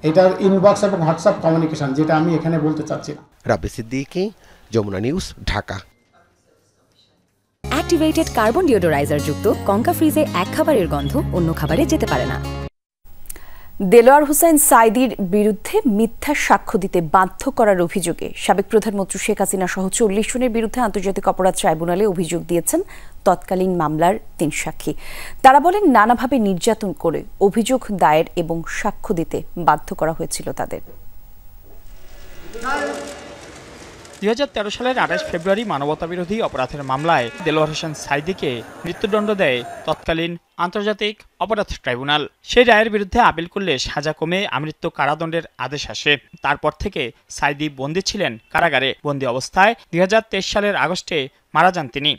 এটার ইনবক্স এবং হোয়াটসঅ্যাপ কমিউনিকেশন, যেটা আমি এখানে বলতে চাচ্ছি না। Rabbi Siddiqui, Jamuna news, Dhaka. Activated carbon deodoriser যুক্ত কঙ্কা ফ্রিজে এক খাবারের গন্ধ অন্য খাবারে যেতে পারে না। দেলোয়ার হোসেন সাঈদীর বিরুদ্ধে মিথ্যা সাক্ষ্য দিতে বাধ্য করার অভিযোগে সাবেক প্রধানমন্ত্রী শেখ হাসিনা সহ 40 জনের বিরুদ্ধে আন্তর্জাতিক অপরাধ ট্রাইব্যুনালে অভিযোগ দিয়েছেন তৎকালীন মামলার 3 সাক্ষী। তারা বলেন নানাভাবে নির্যাতন করে অভিযোগ দায়ের এবং সাক্ষ্য দিতে বাধ্য করা হয়েছিল তাদের। 2013 সালের 28 ফেব্রুয়ারি মানবতাবিরোধী অপরাধের মামলায় দেলোয়ার হোসেন সাঈদীকে মৃত্যুদণ্ড দেয় তৎকালীন আন্তর্জাতিক অপরাধ ট্রাইব্যুনাল। সেই রায়ের বিরুদ্ধে আপিল করলে সাজা কমে আমৃত্যু কারাদণ্ডের আদেশ আসে। তারপর থেকে সাঈদী বন্দী ছিলেন কারাগারে। বন্দী অবস্থায় 2023 সালের আগস্টে মারা যান তিনি।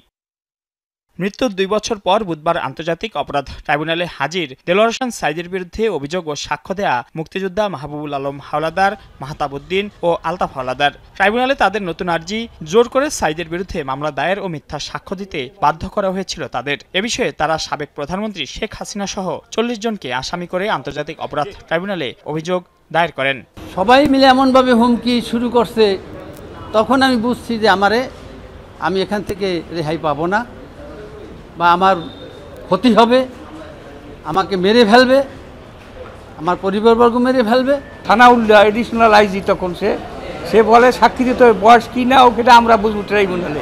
মৃত্যুর 2 বছর পর বুধবার আন্তর্জাতিক অপরাধ ট্রাইব্যুনালে হাজির দেলোয়ার হোসেন সাঈদীর বিরুদ্ধে অভিযোগ ও সাক্ষ্য দেয়া মুক্তিযোদ্ধা মাহবুবুল আলম হাওলাদার, মাহতাবউদ্দিন ও আলতাফ হাওলাদার। ট্রাইব্যুনালে তাদের নতুন আর্জি জোর করে সাঈদীর বিরুদ্ধে মামলা দায়ের ও মিথ্যা সাক্ষ্য দিতে বাধ্য করা হয়েছিল তাদের। এ বিষয়ে তারা সাবেক প্রধানমন্ত্রী শেখ হাসিনা সহ 40 জনকে আসামি করে আন্তর্জাতিক অপরাধ ট্রাইব্যুনালে অভিযোগ দায়ের করেন। সবাই মিলে এমনভাবে হুমকি শুরু করছে, তখন আমি বুঝছি যে আমি এখান থেকে রেহাই পাবো না, বা আমার ক্ষতি হবে, আমাকে মেরে ফেলবে, আমার পরিবারবর্গ মেরে ফেলবে। থানাউল্লাহ এডিশনাল আইজি তখন সে বলে সাক্ষী দিতে হবে, বয়স কি না ওকে আমরা বুঝবো ট্রাইব্যুনালে,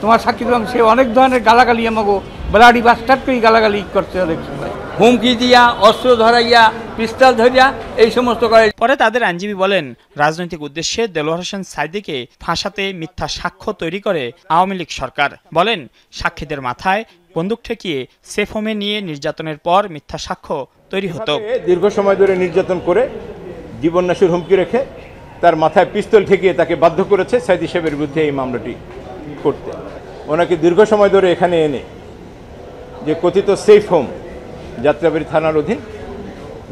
তোমার সাক্ষী দিলাম। সে অনেক ধরনের গালাগালি আমাকে ব্লাডি বাস্টার্ড করে গালাগালি করছে, অনেক সময় হুমকি দিয়া, অস্ত্র ধরাইয়া, পিস্তল ধরিয়া এই সমস্ত করে। পরে তাদের আইনজীবী বলেন রাজনৈতিক উদ্দেশ্যে দেলোয়ার হোসেন সাঈদীকে ফাঁসাতে মিথ্যা সাক্ষ্য তৈরি করে আওয়ামী লীগ সরকার। বলেন সাক্ষীদের মাথায় বন্দুক ঠেকিয়ে সেফ হোমে নিয়ে নির্যাতনের পর মিথ্যা সাক্ষ্য তৈরি হতো। দীর্ঘ সময় ধরে নির্যাতন করে জীবননাশের হুমকি রেখে তার মাথায় পিস্তল ঠেকিয়ে তাকে বাধ্য করেছে সাঈদী সাহেবের বিরুদ্ধে এই মামলাটি করতে। ওনাকে দীর্ঘ সময় ধরে এখানে এনে যে কথিত সেফ হোম যাত্রাবাড়ি থানার অধীন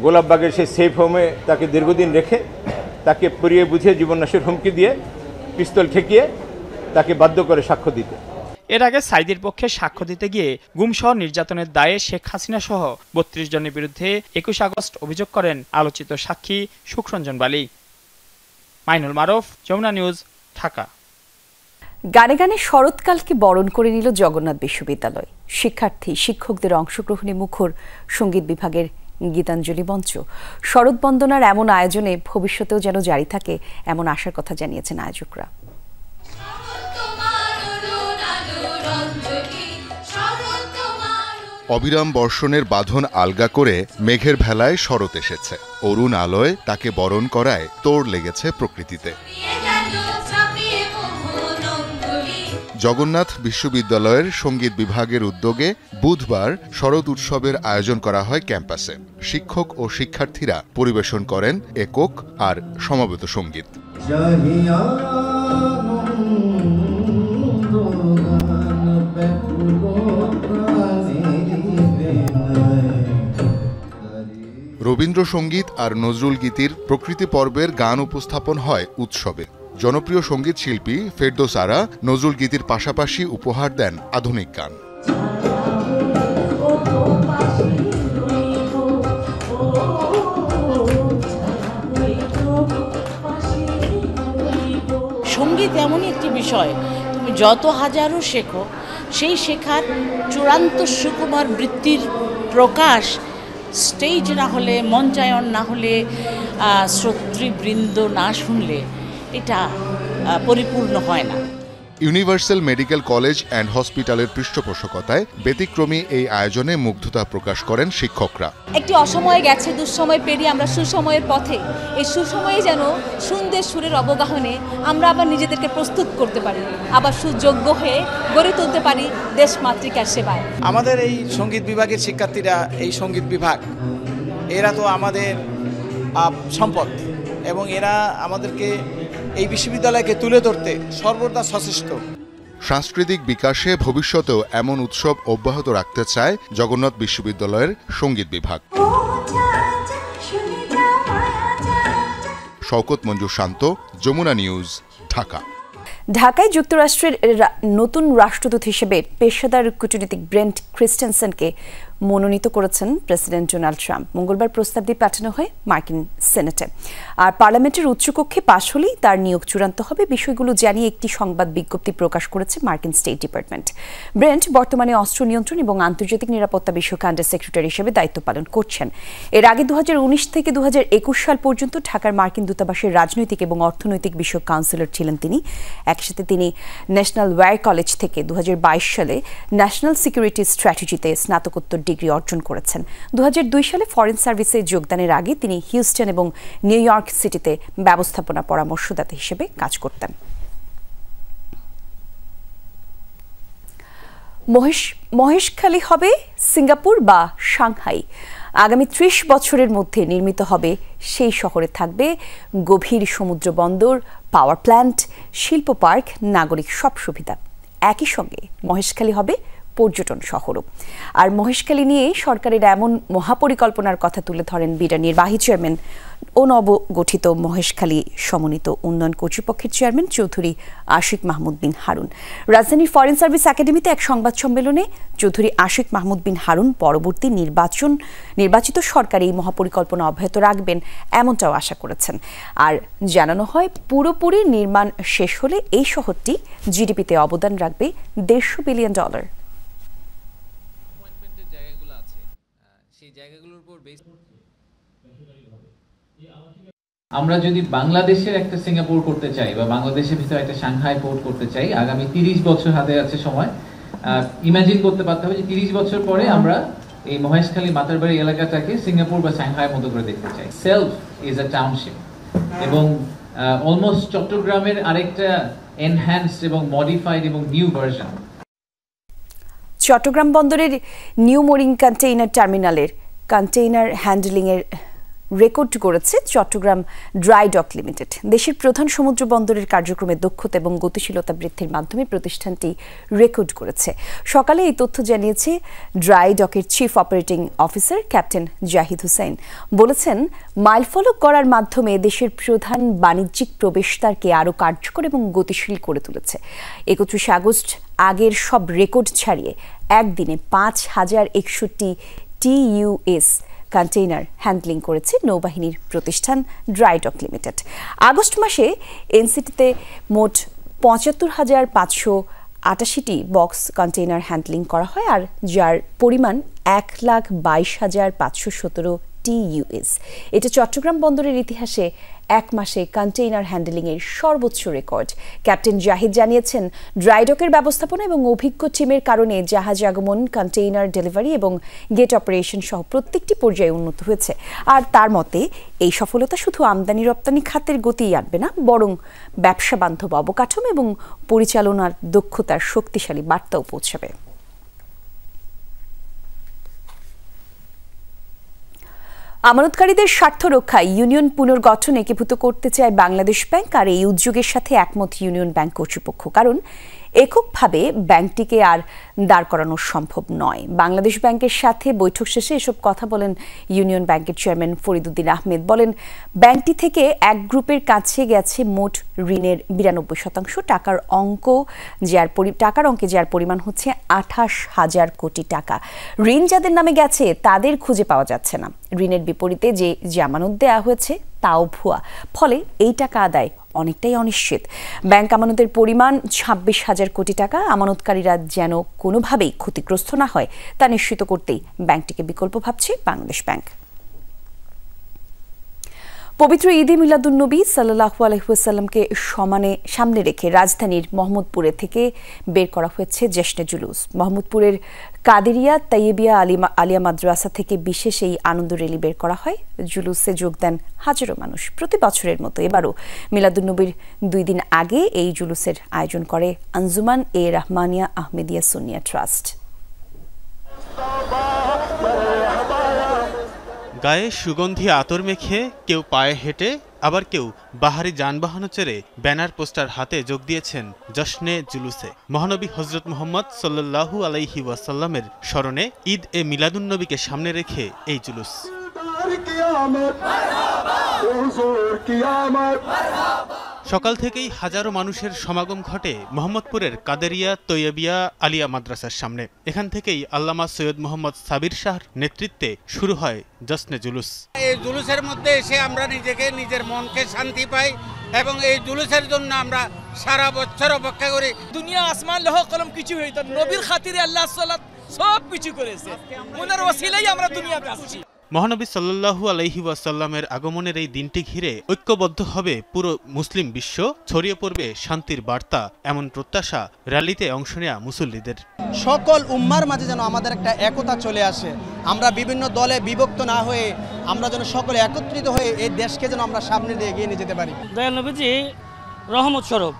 গোলাপবাগের সেই সেফ হোমে তাকে দীর্ঘদিন রেখে তাকে পরিয়ে বুঝিয়ে জীবননাশের হুমকি দিয়ে পিস্তল ঠেকিয়ে তাকে বাধ্য করে সাক্ষ্য দিতে। এর আগে সাঈদীর পক্ষে সাক্ষ্য দিতে গিয়ে গুমসহ নির্যাতনের দায়ে শেখ হাসিনা সহ ৩২ জনের বিরুদ্ধে ২১ আগস্ট অভিযোগ করেন আলোচিত সাক্ষী সুখরঞ্জন বালী। মাইনুল মারুফ, যমুনা নিউজ, ঢাকা। গানে গানে শরৎকালকে বরণ করে নিল জগন্নাথ বিশ্ববিদ্যালয়। শিক্ষার্থী শিক্ষকদের অংশগ্রহণে মুখর সঙ্গীত বিভাগের গীতাঞ্জলি মঞ্চ। শরৎ বন্দনার এমন আয়োজনে ভবিষ্যতেও যেন জারি থাকে এমন আশার কথা জানিয়েছেন আয়োজকরা। অবিরাম বর্ষণের বাঁধন আলগা করে মেঘের ভেলায় শরৎ এসেছে। অরুণ আলোয় তাকে বরণ করায় তোড় লেগেছে প্রকৃতিতে। জগন্নাথ বিশ্ববিদ্যালয়ের সঙ্গীত বিভাগের উদ্যোগে বুধবার শরৎ উৎসবের আয়োজন করা হয় ক্যাম্পাসে। শিক্ষক ও শিক্ষার্থীরা পরিবেশন করেন একক আর সমবেত সঙ্গীত। রবীন্দ্রসঙ্গীত আর নজরুল গীতির প্রকৃতি পর্বের গান উপস্থাপন হয় উৎসবে। জনপ্রিয় সঙ্গীত শিল্পী ফেরদৌস আরা নজরুল গীতির পাশাপাশি উপহার দেন আধুনিক গান। সঙ্গীত এমনই একটি বিষয়, তুমি যত হাজারো শেখো, সেই শেখার চূড়ান্ত সুকুমার বৃত্তির প্রকাশ স্টেজ না হলে, মঞ্চায়ন না হলে, শ্রোতৃবৃন্দ না শুনলে এটা পরিপূর্ণ হয় না। ইউনিভার্সাল মেডিকেল কলেজ অ্যান্ড হসপিটালের পৃষ্ঠপোষকতায় ব্যতিক্রমী এই আয়োজনে মুগ্ধতা প্রকাশ করেন শিক্ষকরা। একটি অসময় গেছে, দুঃসময় পেরিয়ে আমরা সুসময়ের পথে। এই সুসময়ে যেন সুন্দর সুরের অবগাহনে আমরা আবার নিজেদেরকে প্রস্তুত করতে পারি, আবার সুযোগ্য হয়ে গড়ে তুলতে পারি দেশ মাতৃকার সেবায়। আমাদের এই সঙ্গীত বিভাগের শিক্ষার্থীরা, এই সঙ্গীত বিভাগ, এরা তো আমাদের সম্পদ এবং এরা আমাদেরকে এই বিশ্ববিদ্যালয়কে তুলে ধরতে সর্বদা সচেষ্ট। সাংস্কৃতিক বিকাশে ভবিষ্যতেও এমন উৎসব অব্যাহত রাখতে চায় জগন্নাথ বিশ্ববিদ্যালয়ের সঙ্গীত বিভাগ। শওকত মঞ্জুর শান্ত, যমুনা নিউজ, ঢাকা। ঢাকায় যুক্তরাষ্ট্রের নতুন রাষ্ট্রদূত হিসেবে পেশাদার কূটনীতিক ব্রেন্ট ক্রিস্টেনসেনকে মনোনীত করেছেন প্রেসিডেন্ট ডোনাল্ড ট্রাম্প। মঙ্গলবার প্রস্তাব দিয়ে পাঠানো হয় মার্কিন সেনেটে। আর পার্লামেন্টের উচ্চকক্ষে পাশ হলেই তার নিয়োগ চূড়ান্ত হবে। বিষয়গুলো জানিয়ে একটি সংবাদ বিজ্ঞপ্তি প্রকাশ করেছে মার্কিন স্টেট ডিপার্টমেন্ট। ব্রেন্ট বর্তমানে অস্ত্র নিয়ন্ত্রণ এবং আন্তর্জাতিক নিরাপত্তা বিষয়ক আন্ডার সেক্রেটারি হিসেবে দায়িত্ব পালন করছেন। এর আগে 2019 থেকে 2021 সাল পর্যন্ত ঢাকার মার্কিন দূতাবাসের রাজনৈতিক এবং অর্থনৈতিক বিষয়ক কাউন্সিলর ছিলেন তিনি। একসাথে তিনি ন্যাশনাল ওয়্যার কলেজ থেকে 2022 সালে ন্যাশনাল সিকিউরিটি স্ট্র্যাটেজিতে স্নাতকোত্তর ডিগ্রি অর্জন করেছেন। 2002 সালে ফরেন সার্ভিসে যোগদানের আগে তিনি হিউস্টন এবং নিউ ইয়র্ক সিটিতে ব্যবস্থাপনা পরামর্শদাতা হিসেবে কাজ করতেন। মহেশখালী হবে সিঙ্গাপুর বা সাংহাই। আগামী 30 বছরের মধ্যে নির্মিত হবে সেই শহরে থাকবে গভীর সমুদ্র বন্দর, পাওয়ার প্ল্যান্ট, শিল্প পার্ক, নাগরিক সব সুবিধা। একই সঙ্গে মহেশখালী হবে পর্যটন শহরও। আর মহেশখালী নিয়ে সরকারের এমন মহাপরিকল্পনার কথা তুলে ধরেন বিডা নির্বাহী চেয়ারম্যান ও নবগঠিত মহেশখালী সমন্বিত উন্নয়ন কর্তৃপক্ষের চেয়ারম্যান চৌধুরী আশিক মাহমুদ বিন হারুন। রাজধানীর ফরেন সার্ভিস একাডেমিতে এক সংবাদ সম্মেলনে চৌধুরী আশিক মাহমুদ বিন হারুন পরবর্তী নির্বাচিত সরকার এই মহাপরিকল্পনা অব্যাহত রাখবেন এমনটাও আশা করেছেন। আর জানানো হয় পুরোপুরি নির্মাণ শেষ হলে এই শহরটি জিডিপিতে অবদান রাখবে $150 বিলিয়ন। আমরা যদি বাংলাদেশের একটা সিঙ্গাপুর করতে চাই বা বাংলাদেশের ভিতরে একটা সাংহাই পোর্ট করতে চাই, আগামী 30 বছর হাতে আছে সময়। ইমাজিন করতে পারতে হবে যে 30 বছর পরে আমরা এই মহেশখালী মাতারবাড়ি এলাকাটাকে সিঙ্গাপুর বা সাংহাইয়ের মতো করে দেখতে চাই। সেলফ ইজ আ টাউনশিপ এবং অলমোস্ট চট্টগ্রামের আরেকটা এনহ্যান্সড এবং মডিফাইড এবং নিউ ভার্সন। চট্টগ্রাম বন্দরের নিউ মোরিং কন্টেইনার টার্মিনালের কন্টেইনার হ্যান্ডলিংয়ের রেকর্ড গড়েছে চট্টগ্রাম ড্রাই ডক লিমিটেড। দেশের প্রধান সমুদ্র বন্দরের কার্যক্রমে দক্ষতা এবং গতিশীলতা বৃদ্ধির মাধ্যমে প্রতিষ্ঠানটি রেকর্ড করেছে। সকালে এই তথ্য জানিয়েছে ড্রাই ডকের chief operating officer captain Zahid Hussain. বলেছেন, মাইলফলক করার মাধ্যমে দেশের প্রধান বাণিজ্যিক প্রবেশদ্বারকে আরও কার্যকর এবং গতিশীল করে তুলেছে। 31 আগস্ট আগের সব রেকর্ড ছাড়িয়ে একদিনে 5061টি TUS কন্টেইনার হ্যান্ডলিং করেছে নৌবাহিনীর প্রতিষ্ঠান ড্রাই ডক লিমিটেড। আগস্ট মাসে এনসিটিতে মোট ৭৫,৫৮৮টি বক্স কন্টেইনার হ্যান্ডলিং করা হয়, আর যার পরিমাণ ১,২২,৫১৭ TUS। এটা চট্টগ্রাম বন্দরের ইতিহাসে এক মাসে কন্টেইনার হ্যান্ডলিংয়ের সর্বোচ্চ রেকর্ড। ক্যাপ্টেন জাহিদ জানিয়েছেন, ড্রাইডকের ব্যবস্থাপনা এবং অভিজ্ঞ টিমের কারণে জাহাজ আগমন, কন্টেইনার ডেলিভারি এবং গেট অপারেশন সহ প্রত্যেকটি পর্যায়ে উন্নত হয়েছে। আর তার মতে এই সফলতা শুধু আমদানি রপ্তানি খাতের গতিই আনবে না, বরং ব্যবসা বান্ধব অবকাঠামো এবং পরিচালনার দক্ষতার শক্তিশালী বার্তাও পৌঁছাবে। আমানতকারীদের স্বার্থ রক্ষায় ইউনিয়ন পুনর্গঠন একীভূত করতে চায় বাংলাদেশ ব্যাংক, আর এই উদ্যোগের সাথে একমত ইউনিয়ন ব্যাংক কর্তৃপক্ষ। কারণ এককভাবে ব্যাংকটিকে আর দাঁড় করানো সম্ভব নয়। বাংলাদেশ ব্যাংকের সাথে বৈঠক শেষে এসব কথা বলেন ইউনিয়ন ব্যাংকের চেয়ারম্যান ফরিদুদ্দিন আহমেদ। বলেন, ব্যাংকটি থেকে এক গ্রুপের কাছে গেছে মোট ঋণের 92%। টাকার অঙ্কে যার পরিমাণ হচ্ছে 28,000 কোটি টাকা। ঋণ যাদের নামে গেছে তাদের খুঁজে পাওয়া যাচ্ছে না। ঋণের বিপরীতে যে জামানত দেওয়া হয়েছে তাও ভুয়া, ফলে এই টাকা আদায় অনেকটাই অনিশ্চিত। ব্যাংক আমানতের পরিমাণ 26,000 কোটি টাকা। আমানতকারীরা যেন কোনোভাবেই ক্ষতিগ্রস্ত না হয় তা নিশ্চিত করতেই ব্যাংকটিকে বিকল্প ভাবছে বাংলাদেশ ব্যাংক। পবিত্র ঈদে মিলাদুন্নবী সাল্লাল্লাহু আলাইহি ওয়াসাল্লামকে সামনে রেখে রাজধানীর মোহাম্মদপুরে থেকে বের করা হয়েছে জশ্নে জুলুস। মোহাম্মদপুরের কাদেরিয়া তাইয়েবিয়া আলিয়া মাদ্রাসা থেকে বিশেষ এই আনন্দ র্যালি বের করা হয়। জুলুসে যোগ দেন হাজারো মানুষ। প্রতি বছরের মতো এবারও মিলাদুন্নবীর 2 দিন আগে এই জুলুসের আয়োজন করে আঞ্জুমান এ রহমানিয়া আহমেদিয়া সুন্নিয়া ট্রাস্ট। গায়ে সুগন্ধি আতর মেখে, কেউ পায়ে হেঁটে, আবার কেউ বাহারি যানবাহন চড়ে ব্যানার পোস্টার হাতে যোগ দিয়েছেন জশ্নে জুলুসে। মহানবী হযরত মুহাম্মদ সাল্লাল্লাহু আলাইহি ওয়াসাল্লামের স্মরণে ঈদ এ মিলাদুন্নবীকে সামনে রেখে এই জুলুস। সকাল থেকেই হাজারো মানুষের সমাগম ঘটে মোহাম্মদপুরের কাদেরিয়া তৈয়বিয়া আলিয়া মাদ্রাসার সামনে। এখান থেকেই আল্লামা সৈয়দ মোহাম্মদ সাবির শাহর নেতৃত্বে শুরু হয় জশ্নে জুলুস। এই জুলুসের মধ্যে এসে আমরা নিজের মনকে শান্তি পাই এবং এই জুলুসের জন্য আমরা সারা বছর অপেক্ষা করি। দুনিয়া আসমান লৌহ কলম কিছু হইতো, নবীর খাতিরে আল্লাহ সব কিছু করেছে, ওনার ওসিলাই আমরা দুনিয়াতে আসছি। মহানবী সাল্লাল্লাহু আলাইহি ওয়াসাল্লামের আগমনের এই দিনটি ঘিরে ঐক্যবদ্ধ হবে পুরো মুসলিম বিশ্ব, ছড়িয়ে পড়বে শান্তির বার্তা, এমন প্রত্যাশা র্যালিতে অংশ নেয়া মুসল্লিদের। সকল উম্মার মাঝে যেন আমাদের একটা একতা চলে আসে, আমরা বিভিন্ন দলে বিভক্ত না হয়ে আমরা যেন সকলে একত্রিত হয়ে এই দেশকে যেন আমরা সামনে দিয়ে এগিয়ে নিয়ে যেতে পারি। দয়াল নবীজি রহমত স্বরূপ,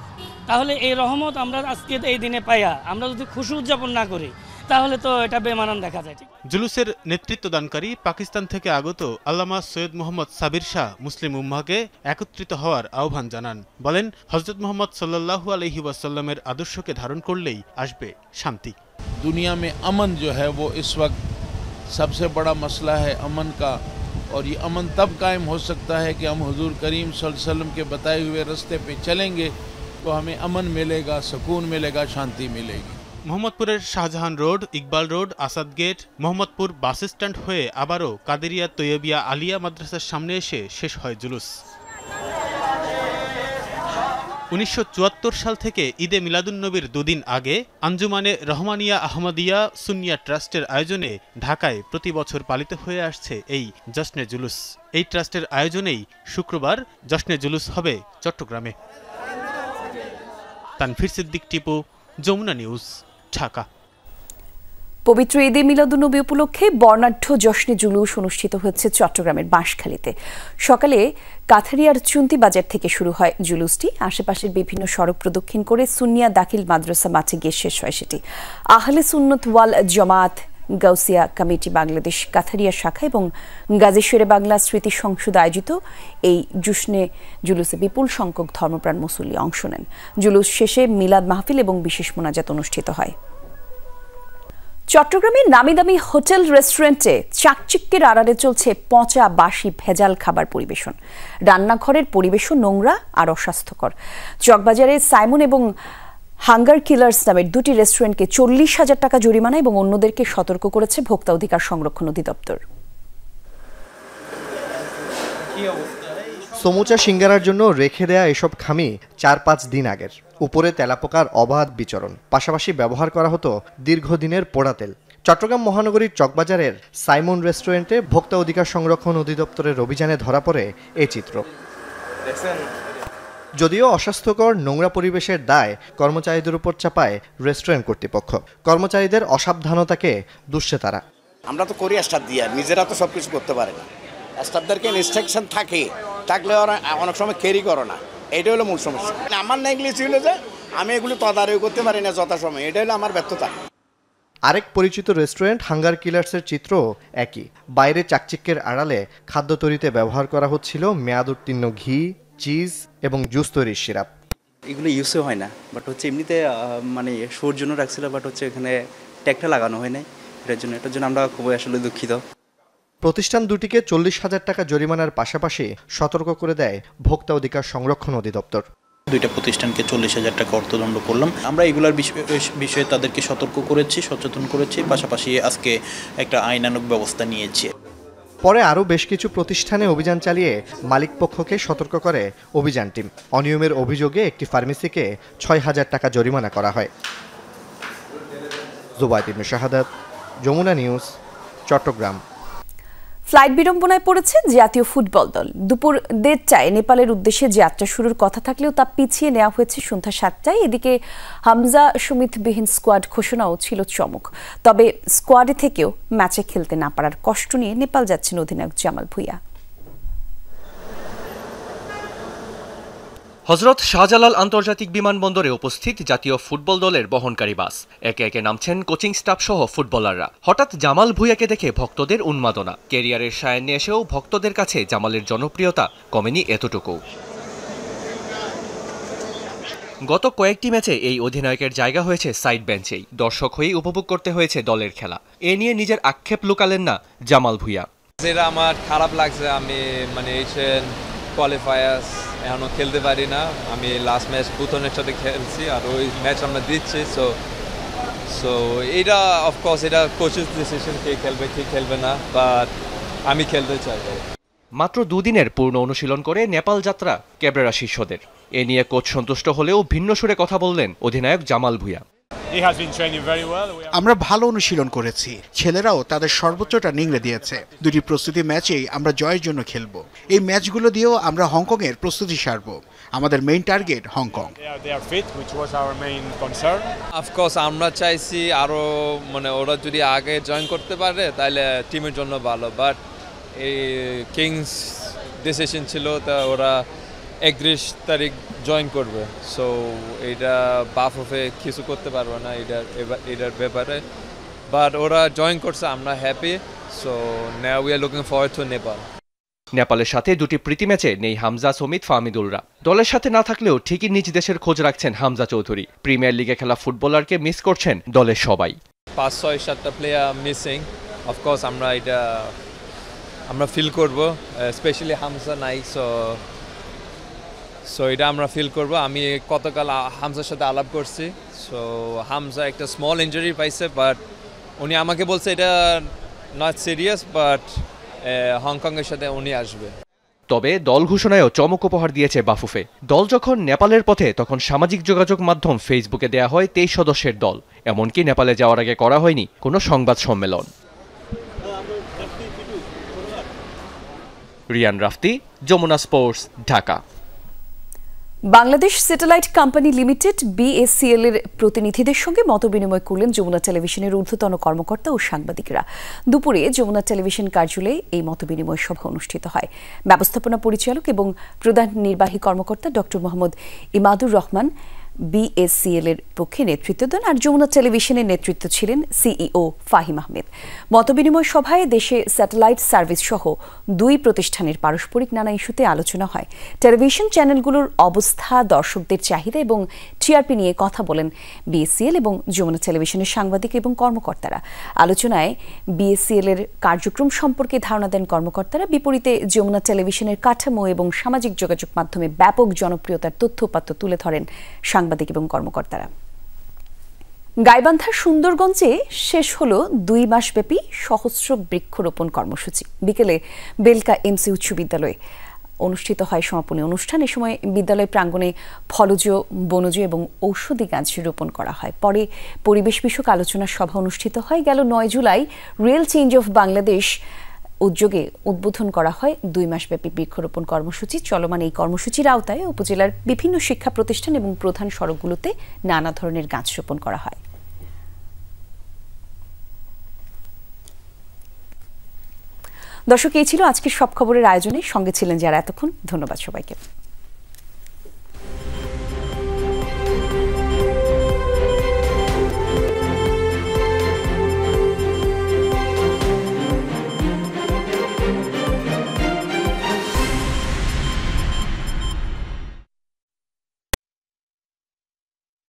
তাহলে এই রহমত আমরা আজকে এই দিনে পাইয়া আমরা যদি খুশি উদযাপন না করি তাহলে তো এটা বেমানান দেখা যায়। জুলুসের নেতৃত্বদানকারী পাকিস্তান থেকে আগত আল্লামা সৈয়দ মোহাম্মদ সাবির শাহ মুসলিম উম্মাহকে একত্রিত হওয়ার আহ্বান জানান। বলেন, হযরত মুহাম্মদ সাল্লাল্লাহু আলাইহি ওয়াসাল্লামের আদর্শকে ধারণ করলেই আসবে শান্তি। दुनिया में अमन जो है वो इस वक्त सबसे बड़ा मसला है अमन का, और ये अमन तब कायम हो सकता है कि हम हुजूर करीम सल्लल्लाहु अलैहि वसल्लम के बताए हुए रास्ते पे चलेंगे तो हमें अमन मिलेगा, सुकून मिलेगा, शांति मिलेगी। মোহাম্মদপুরের Shahjahan road, Iqbal road, Asad gate, Mohammadpur bus stand হয়ে আবারও কাদেরিয়া তৈয়বিয়া আলিয়া মাদ্রাসার সামনে এসে শেষ হয় জুলুস। 1974 সাল থেকে ঈদে মিলাদুন্নবীর 2 দিন আগে আঞ্জুমানে রহমানিয়া আহমদিয়া সুন্নিয়া ট্রাস্টের আয়োজনে ঢাকায় প্রতি বছর পালিত হয়ে আসছে এই জশ্নে জুলুস। এই ট্রাস্টের আয়োজনেই শুক্রবার জশ্নে জুলুস হবে চট্টগ্রামে। তানভীর সিদ্দিক টিপু, যমুনা নিউজ, ঢাকা। পবিত্র ঈদে মিলাদুন্নবী উপলক্ষে বর্ণাঢ্য জশ্নে জুলুস অনুষ্ঠিত হচ্ছে চট্টগ্রামের বাঁশখালীতে। সকালে কাথারিয়ার চুন্তি বাজার থেকে শুরু হয় জুলুসটি। আশেপাশের বিভিন্ন সড়ক প্রদক্ষিণ করে সুন্নিয়া দাখিল মাদ্রাসা মাঠে গিয়ে শেষ হয় সেটি। আহলে সুন্নত ওয়াল জামাত গাউসিয়া কমিটি বাংলাদেশ কাথারিয়া শাখা এবং গাজী শেরে বাংলা স্মৃতি সংসদ আয়োজিত এই জুলুসে বিপুল সংখ্যক ধর্মপ্রাণ মুসল্লি অংশ নেন। জুলুস শেষে মিলাদ মাহফিল এবং বিশেষ মোনাজাত অনুষ্ঠিত হয়। চট্টগ্রামের নামি দামি হোটেল রেস্টুরেন্টে চাকচিক্যের আড়ালে চলছে পচা বাসি ভেজাল খাবার পরিবেশন। রান্নাঘরের পরিবেশন নোংরা আর অস্বাস্থ্যকর। চকবাজারে সাইমন এবং হাঙ্গার কিলার্স নামের দুটি রেস্টুরেন্টকে 40,000 টাকা জরিমানা এবং অন্যদেরকে সতর্ক করেছে ভোক্তা অধিকার সংরক্ষণ অধিদপ্তর। সমুচা সিঙ্গারার জন্য রেখে দেয়া এসব খামি 4-5 দিন আগের। উপরে তেলাপোকার অবাধ বিচরণ, পাশাপাশি ব্যবহার করা হতো দীর্ঘদিনের পোড়া তেল। চট্টগ্রাম মহানগরীর চকবাজারের সাইমন রেস্টুরেন্টে ভোক্তা অধিকার সংরক্ষণ অধিদপ্তরের অভিযানে ধরা পড়ে এই চিত্র। যদিও অস্বাস্থ্যকর নোংরা পরিবেশের দায় কর্মচারীদের উপর চাপায় রেস্টুরেন্ট কর্তৃপক্ষ। কর্মচারীদের অসাবধানতাকে দুষছে তারা। আমরা তো করি স্টাফ দিয়ে, নিজেরা তো সবকিছু করতে পারে না। স্টাফদেরকে ইনস্ট্রাকশন থাকলে ওরা অনেক সময় ক্যারি করে না, এটা হলো মূল সমস্যা। আমার নেগলিজেন্স ছিল যে আমি এগুলো তদারকি করতে পারি না যথাসময়, এটা হলো আমার ব্যর্থতা। আরেক পরিচিত রেস্টুরেন্ট হাঙ্গার কিলার্সের চিত্র একই। বাইরে চাকচিক্যের আড়ালে খাদ্য তৈরিতে ব্যবহার করা হচ্ছিল মেয়াদ উত্তীর্ণ ঘি, চিজ এবং জুস তৈরির সিরাপ। এগুলো ইউজও হয় না, বাট হচ্ছে এমনিতে মানে শোর জন্য রাখছিল, বাট হচ্ছে এখানে ট্যাগটা লাগানো হয় নাই। এটার জন্য আমরা খুবই আসলে দুঃখিত। প্রতিষ্ঠান দুটিকে 40,000 টাকা জরিমানার পাশাপাশি সতর্ক করে দেয় ভোক্তা অধিকার সংরক্ষণ অধিদপ্তর। দুইটা প্রতিষ্ঠানকে 40,000 টাকা অর্থদণ্ড করলাম। আমরা এগুলার বিষয়ে তাদেরকে সতর্ক করেছি, সচেতন করেছি, পাশাপাশি আজকে একটা আইনানুগ ব্যবস্থা নিয়েছি। পরে আরও বেশ কিছু প্রতিষ্ঠানে অভিযান চালিয়ে মালিকপক্ষকে সতর্ক করে অভিযান টিম। অনিয়মের অভিযোগে একটি ফার্মেসিকে 6,000 টাকা জরিমানা করা হয়। জুবাইদ ইবনে শাহাদাত, যমুনা নিউজ, চট্টগ্রাম। ফ্লাইট বিড়ম্বনায় পড়েছে জাতীয় ফুটবল দল। দুপুর 1:30টায় নেপালের উদ্দেশ্যে যাত্রা শুরুর কথা থাকলেও তা পিছিয়ে নেওয়া হয়েছে সন্ধ্যা 7টায়। এদিকে হামজা সুমিতবিহীন স্কোয়াড ঘোষণাও ছিল চমক। তবে স্কোয়াডে থেকেও ম্যাচে খেলতে না পারার কষ্ট নিয়ে নেপাল যাচ্ছেন অধিনায়ক জামাল ভুঁইয়া। হযরত শাহজালাল আন্তর্জাতিক বিমানবন্দরে উপস্থিত জাতীয় ফুটবল দলের বহনকারী বাস। একে একে নামছেন কোচিং স্টাফ সহ ফুটবলাররা। হঠাৎ জামাল ভুঁইয়াকে দেখে ভক্তদের উন্মাদনা। ক্যারিয়ারের সায়ান্নে এসেও ভক্তদের কাছে জামালের জনপ্রিয়তা কমেনি এতটুকু। গত কয়েকটি ম্যাচে এই অধিনায়কের জায়গা হয়েছে সাইড বেঞ্চেই। দর্শক হয়েই উপভোগ করতে হয়েছে দলের খেলা। এ নিয়ে নিজের আক্ষেপ লুকালেন না জামাল ভুঁইয়া। যেটা আমার খারাপ লাগছে, আমি মানে এশিয়ান কোয়ালিফায়ার্স এখনও খেলতে পারি না। আমি লাস্ট ম্যাচ ভুটানের সাথে খেলছি, আর ওই ম্যাচ আমরা দিচ্ছি। সো এটা অফকোর্স এটা কোচেস ডিসিশন, কে খেলবে কে খেলবে না, বাট আমি খেলতে চাই। মাত্র দুদিনের পূর্ণ অনুশীলন করে নেপাল যাত্রা ক্যাবরেরা শিষ্যদের। এ নিয়ে কোচ সন্তুষ্ট হলেও ভিন্ন সুরে কথা বললেন অধিনায়ক জামাল ভুঁইয়া। আমরা ভালো অনুশীলন করেছি, ছেলেরাও তাদের সর্বোচ্চটা নিংড়ে দিয়েছে। দুটি প্রস্তুতি ম্যাচেই আমরা জয়ের জন্য খেলব। এই ম্যাচগুলো দিয়েও আমরা হংকংয়ের প্রস্তুতি সারব। আমাদের মেইন টার্গেট হংকং। অফকোর্স আমরা চাইছি আরও মানে ওরা যদি আগে জয়েন করতে পারে তাহলে টিমের জন্য ভালো, বাট এই কিংস ডিসিশন ছিল তা ওরা 31 তারিখ জয়েন করবে। সো এটা বাফে কিছু করতে পারবো না এটার ব্যাপারে, বাট ওরা জয়েন করছে, আমরা happy. So now we are looking forward to Nepal. নেপালের সাথে দুটি প্রীতি ম্যাচে নেই হামজা, সুমিত, ফাহমিদুলরা। দলের সাথে না থাকলেও ঠিকই নিজ দেশের খোঁজ রাখছেন হামজা চৌধুরী। প্রিমিয়ার লিগে খেলা ফুটবলারকে মিস করছেন দলের সবাই। 5-6-7টা প্লেয়ার মিসিং, অফকোর্স আমরা ফিল করব, স্পেশালি হামজা নাই। সো এটা আমরা ফিল করব। আমি গতকাল হামজার সাথে আলাপ করছি। সো হামজা একটা স্মল ইনজুরি পাইছে, বাট উনি আমাকে বলছে এটা নট সিরিয়াস, বাট হংকংয়ের সাথে উনি আসবে। তবে দল ঘোষণায়ও চমক উপহার দিয়েছে বাফুফে। দল যখন নেপালের পথে তখন সামাজিক যোগাযোগ মাধ্যম ফেসবুকে দেয়া হয় 23 সদস্যের দল। এমনকি নেপালে যাওয়ার আগে করা হয়নি কোনো সংবাদ সম্মেলন। Rian Rafti, Jamuna sports, Dhaka. Bangladesh satellite company limited BSCL এর প্রতিনিধিদের সঙ্গে মতবিনিময় করলেন যমুনা টেলিভিশনের ঊর্ধ্বতন কর্মকর্তা ও সাংবাদিকরা। দুপুরে যমুনা টেলিভিশন কার্যালয়ে এই মতবিনিময় সভা অনুষ্ঠিত হয়। ব্যবস্থাপনা পরিচালক এবং প্রধান নির্বাহী কর্মকর্তা ডক্টর মোহাম্মদ ইমাদুর রহমান BACL এর পক্ষে নেতৃত্ব দেন, আর যমুনা টেলিভিশনের নেতৃত্ব ছিলেন সিইও ফাহিম আহমেদ। মতবিনিময় সভায় দেশে স্যাটেলাইট সার্ভিস সহ 2 প্রতিষ্ঠানের পারস্পরিক নানা ইস্যুতে আলোচনা হয়। টেলিভিশন চ্যানেলগুলোর অবস্থা, দর্শকদের চাহিদা এবং টিআরপি নিয়ে কথা বলেন BACL এবং যমুনা টেলিভিশনের সাংবাদিক এবং কর্মকর্তারা। আলোচনায় BACL এর কার্যক্রম সম্পর্কে ধারণা দেন কর্মকর্তারা। বিপরীতে যমুনা টেলিভিশনের কাঠামো এবং সামাজিক যোগাযোগ মাধ্যমে ব্যাপক জনপ্রিয়তার তথ্য-উপাত্ত তুলে ধরেন সাংবাদিক এবং কর্মকর্তারা। গাইবান্ধার সুন্দরগঞ্জে শেষ হলো 2 মাসব্যাপী সহস্র বৃক্ষরোপণ কর্মসূচি। বিকেলে বেলকা এমসি উচ্চ বিদ্যালয়ে অনুষ্ঠিত হয় সমাপনী অনুষ্ঠান। এ সময় বিদ্যালয় প্রাঙ্গণে ফলজ, বনজ এবং ঔষধি গাছ রোপণ করা হয়। পরে পরিবেশ বিষয়ক আলোচনা সভা অনুষ্ঠিত হয়। গেল 9 July real change of Bangladesh উদ্যোগে উদ্বোধন করা হয় 2 মাসব্যাপী বৃক্ষরোপণ কর্মসূচি। চলমান এই কর্মসূচির আওতায় উপজেলার বিভিন্ন শিক্ষা প্রতিষ্ঠান এবং প্রধান সড়কগুলোতে নানা ধরনের গাছ রোপণ করা হয়। দর্শক, এই ছিল আজকের সব খবরের আয়োজনে। সঙ্গে ছিলেন যারা এতক্ষণ। ধন্যবাদ সবাইকে।